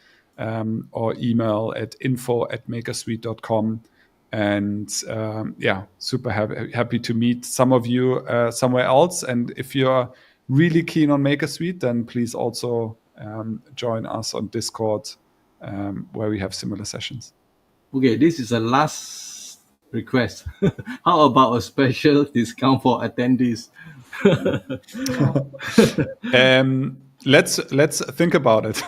or email at info@makersuite.com. And super happy to meet some of you somewhere else. And if you're really keen on Makersuite, then please also join us on Discord, where we have similar sessions. Okay, this is a last request. How about a special discount for attendees? Let's think about it.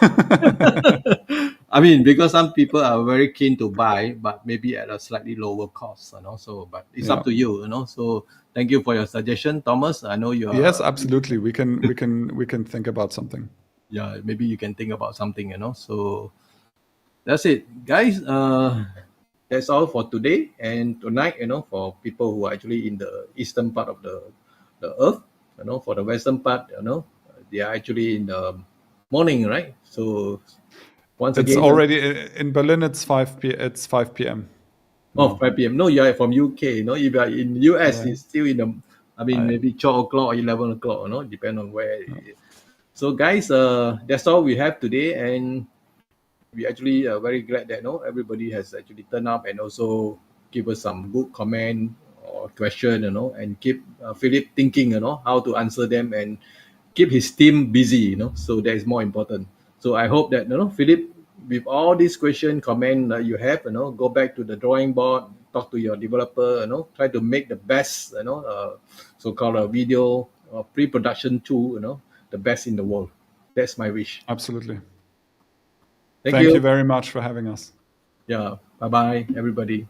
I mean, because some people are very keen to buy, but maybe at a slightly lower cost, So, but it's up to you, So, thank you for your suggestion, Thomas. I know you are. Yes, absolutely. We can think about something. Yeah, maybe you can think about something, So, that's it, guys. That's all for today and tonight. For people who are actually in the eastern part of the earth, for the western part, they are actually in the morning, right? So once It's again, already in Berlin. It's 5 p.m. Oh, 5 p.m. No, you are from UK. If you are in US, Yeah. it's still in the. I mean, maybe 12 o'clock or 11 o'clock. Depend on where. So, guys, that's all we have today, and we actually are very glad that everybody has actually turned up and also give us some good comment or question, and keep Philip thinking, how to answer them and keep his team busy, So that is more important. So I hope that Philip, with all these question, comment that you have, go back to the drawing board, talk to your developer, try to make the best, so-called a video or pre-production tool, the best in the world. That's my wish. Absolutely. Thank Thank you. you very much for having us. Yeah. Bye bye, everybody.